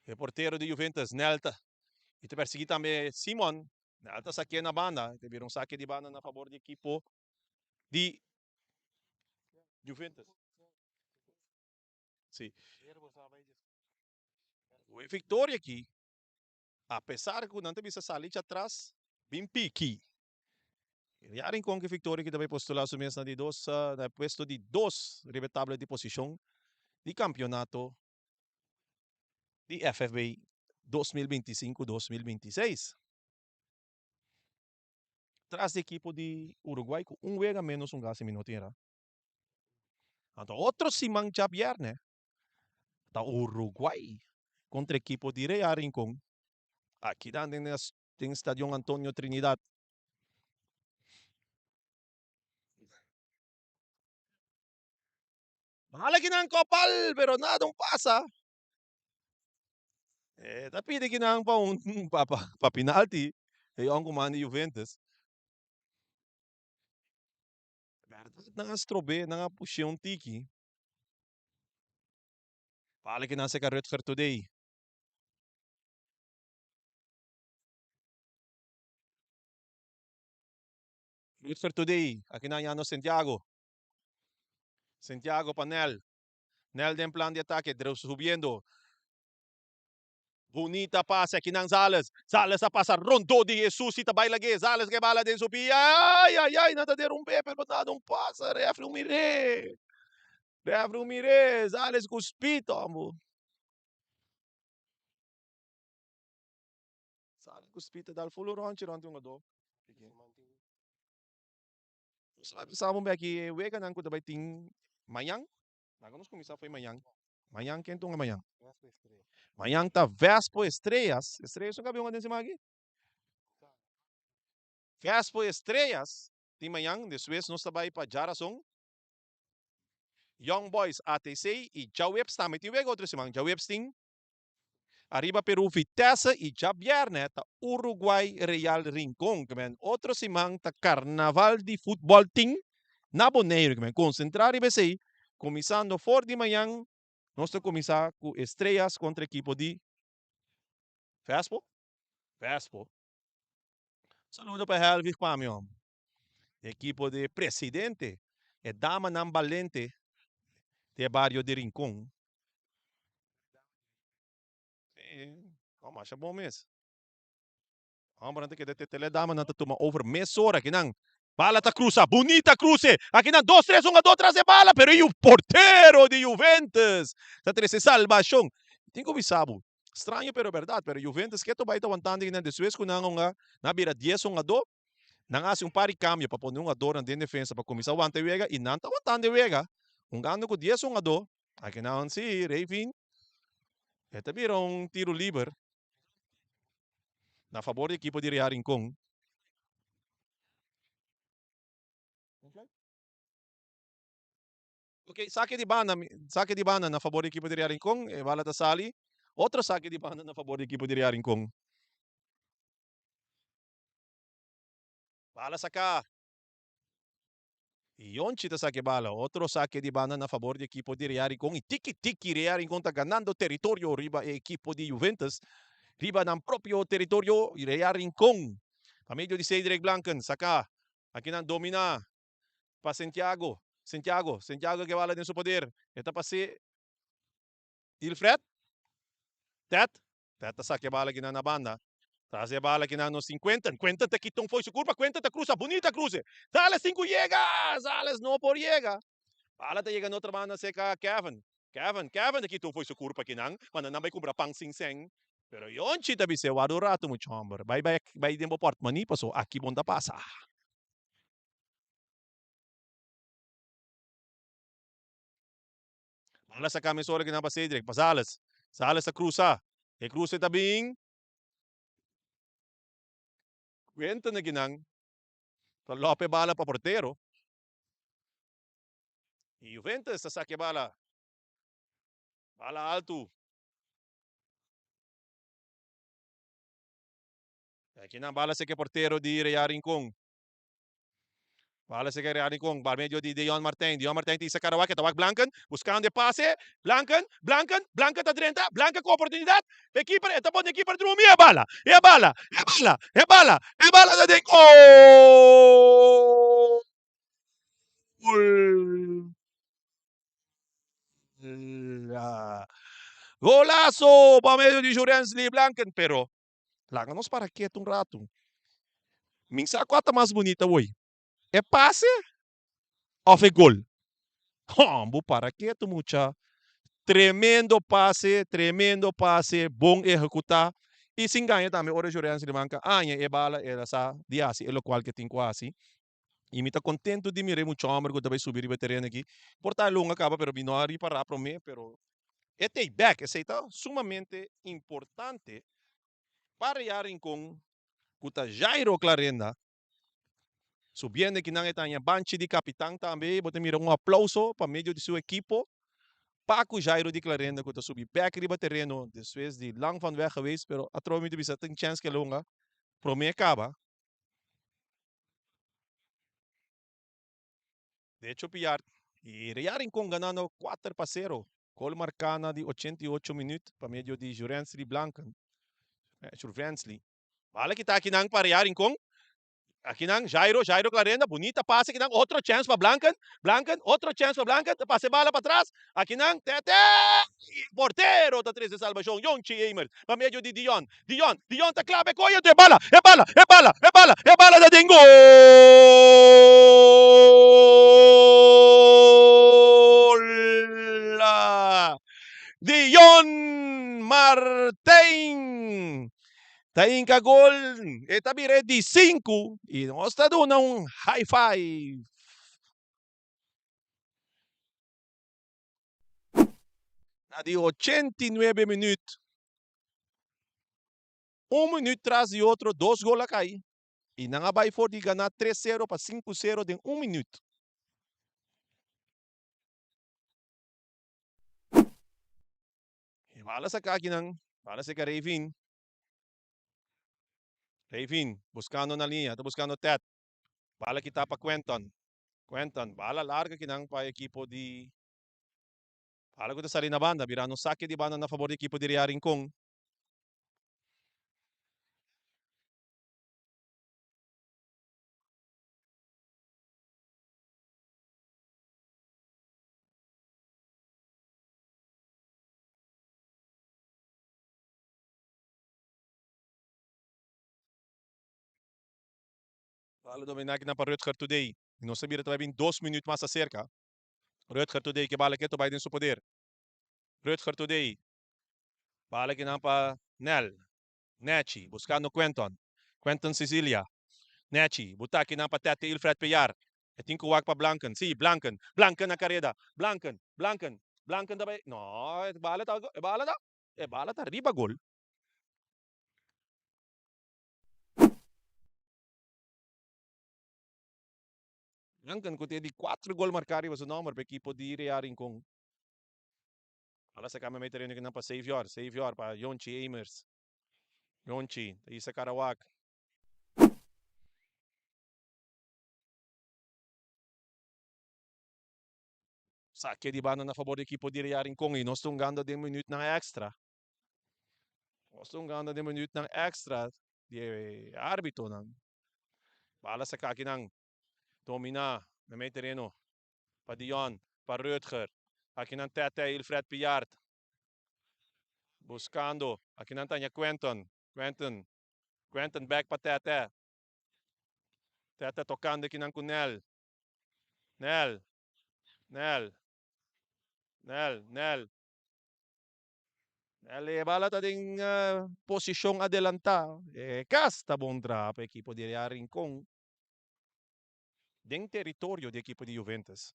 O porteiro de Juventus, Nelta. E te persegui também Simon. Nelta saque na banda. Teve saque de banda na favor do equipo de Juventus. Sim. O Vitória aqui, apesar que não teve essa salite atrás, bem pique. Yarin com que Vitória que também postulou a mesma de dos, na puesto de dos rebetável de posição de campeonato de FFB 2025-2026. Tras do equipo de Uruguai com juego a menos gás minuto era. Então, outro simang Javier, né? Da Uruguai contra o equipo de Real Rincon. Aqui tem Estádio Antônio Trinidad. Mahal ginang kopal, pero nada pasa. Tapi di ginang pa penalty. Ang kumani Juventus. Verdade nga strobe, nga pushyon tiki. Mahal ginang sa Rutger today. Rutger today, aqui na Yano Santiago. Santiago Panel. Nel den plan de ataque, subiendo. Bonita pase aqui ng Zales. Zales a pasa rondo de Jesus ita bay lagi. Zales que bala din subi. Ay, nada derrumbe pero nada pasa. Refre umire. Zales cuspito, amo. Zales cuspito dal fulo ronchi nga do. Sa mo aqui, wega nang ko dabay ting Mayang. Naganos kung isa foi Mayang. Mayang kento nga Mayang. Mayang ta Vespo Estrellas. Estrellas yung kabi yung din si Magi. Vespo Estrellas. Ti Mayang, de Suez, nos tabay pa Jarasong. Young Boys ATC e Jawebs também tem outro semana. Jawebs tem arriba Peru Vitesse e Javier né ta Uruguai Real Rincon, que outro semana ta Carnaval de Futebol tem na Boneiro, que concentrar e BC, começando for de manhã, nós começar com Estrelas contra o equipo de Vespo. Saludo para Helvig Pamion. Equipo de Presidente e Dama Nambalente de Barrio de Rincon. Mas é bom mês. Vamos que de teledama na tuma over mesora que não. Bala ta cruza, bonita cruze. Aqui não 2, 3, 1, 2, trazer bala, pero e o porteiro de Juventus. Tá 13 salvação. Tengo visabo. Estranho pero verdade, pero Juventus que to ba ito wantandi na deswes ko na nga nabira 10 nga do, nangasi um pari cambio para poner um ador na defesa para começar o ante wega e não tá wantandi wega. Gano ko 10 nga do, aqui na si Ravin, ito bira um tiro livre na favor do equipo de Real Rincon. Ok, saque de bana na favor do equipo de Real Rincon, bala ta sali. Outro saque de bana na favor do equipo de Real Rincon. Bala saka. Iyon chita saque bala. Outro saque de bana na favor do equipo de Real Rincon. E tiki-tiki Real Rincon tá ganando território riba e equipo de Juventus. Riba ng proprio território Real Rincon. A medio de Cedric Blanken, saka. Aqui na domina. Pa Santiago. Santiago que bala din su poder. Ito pa si Ilfred. Tet saque bala aqui na banda. Traz a bala aqui nos 50. 50 te quitão foi su curva. 50 te cruza. Bonita cruze. Dale 5 llega. Sales no por llega. Bala te llega na outra banda seca Kevin. Kevin te quitão foi su curva aqui nang. Mana nambay kumbra pang sing-sing. Pero yon chita bise wado rato mo chamber. Bye din mo portmani paso aki bonda pasa. Bala sa kamisora que pa Cedric. Pasales. Sales sa cruza. E cruza tabing. Kwenta na ginang. Lope bala pa portero. E Juventus sa saque bala. Bala alto. Aqui na bala se que portero de Real Rincon. Bala se que Real Rincon. Bal medio de Dion Martin. Dion Martin tisa Karawak. Tawag Blanken. Buscando de pase. Blanken ta 30. Blanken com oportunidade. Equipe. Ito po de equipe de Rumi. É bala da de gol. Golazo para medio de Jurensly Blanken. Pero, láganos para quieto um rato. Minsa a quarta mais bonita hoje. É passe ou é gol? Hombo, para quieto, mucha. Tremendo passe, bom executar. E se ganha também, ora Jurensly Blanken. É bala, é essa, diasi, é o qual que tem quase. E me está contento de mirar muito homem que também subir o terreno aqui. Portar longa acaba, pero binari para para mim, pero este back, esse está sumamente importante para Yarin com kuta Jairo Clarenda. Subindo que não é tão banchi de capitão também, bote mira aplauso para meio de seu equipo. Paco Jairo de Clarenda kuta subir back riba terreno, depois de lang van weg geweest, pero atromito bisa tem chance que longa. Pro me acaba. De hecho, pillar. E Yarin com ganando 4-0. Gol marcana de 88 minutos para meio de Jurensly Blanken. Jurensly. Vale que está aqui nang para Yarin com. Aqui nang Jairo Clarenda, bonita passe aqui nang outro chance para Blanken, outro chance para Blanken, passe bala para trás. Aqui nang Tete, porteiro da 13 de salvação, Yonchi Eimer, para meio de Dion tá clave, coia, é bala da Dingo. Dion Martin. Taing ka gol, tabi ready 5 e nós está dando high five. Na de 89 minutos. Minuto atrás de outro, 2 gols a cair. E não vai for de ganhar 3-0 para 5-0 em minuto. E bala sa kaki bala sa ka Ravin. Buscando na linha, está buscando Tet. Bala kita pa Quentin, bala larga kinang pa equipo de. Bala ko sa rin na banda, birano saque de banda na favor do equipo de Real Rincon. Bala dominar na para Rutger Today. Não sabia que vai vir 2 minutos mais acerca. Rutger Today que bala que tu vai ter seu poder. Rutger Today. Bala kinampa Nel. Nechi, buscando Quenton. Quenton Sicilia. Nechi, buta kinampa Tete Ilfred Payar. E tinko wag pa Blanken. Si, Blanken. Blanken na kareda. Blanken. Blanken. Blanken dabei. No, bala ta. Bala ta. Bala ta. Riba gol. Blanken kuti di 4 gol marcari was o nummer per equipo di Rearing kung alas sa kami may tereno kinampa Savior. Savior pa Yonchi Amers. Yonchi, isa Karawak. Sakya di ba na favor do equipo di Rearing kung nós estamos ganhando de minuto ng extra. Nós estamos ganhando de minuto ng extra de árbitro ng bala sa kakinang domina may tereno pa Dion, pa Rutger. Akinang Tete Ilfred Pillard. Buscando. Akinang tanya Quenton. Quenton back pa Tete. Tete tocando kinang Kunel. Nel. Nel. Bala ta ding posisyong adelanta. Casta bondra pa equipo di Rincon. Ding territorio di equipo di Juventus.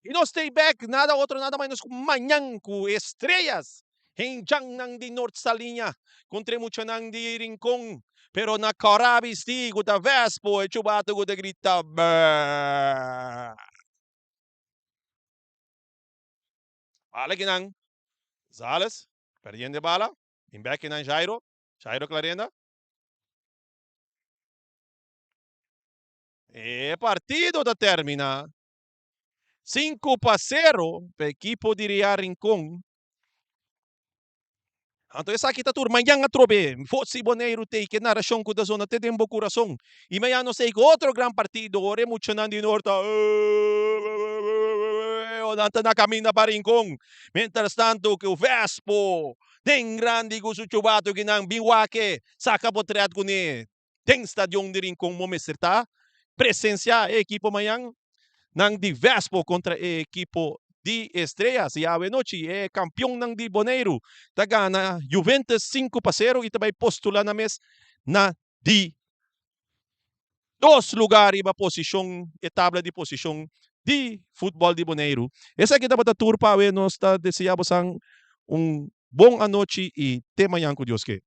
E no stay back, nada menos manyang ku estrellas. Hinjang nang di north sa linya. Kontre mucho nang di Rincon. Pero nakarabis di guda Vespo e chubato guda grita. Bala ginang Zales, perdiendo bala. In back in Jairo. Jairo Clarenda. E partido da termina. 5-0 para equipo di Rincon. Anto esa kita tur mayang atrobe. Fotsi Boneiro te que narración ko da zona te dembo corazón. E mayano sei outro gran partido. Ore mucho nandi norta. O nanta na camina para Rincon. Mientras tanto que o Vespo. Den grande gusto chubato ginang biwake. Saka potreat ko ni. Den stadion di Rincon mo meserta. Presencia equipo mayang ng di Vespo contra equipo di Estrellas. E ave noche é campeão ng di Boneiro. Taga na Juventus 5-0 e também postula na mes na di 2 lugares ba posisyon e tabla di posisyon di futebol di Boneiro. Essa kita bata tour pa nós está desejamos ang bom anoche e tema yang ko Dios que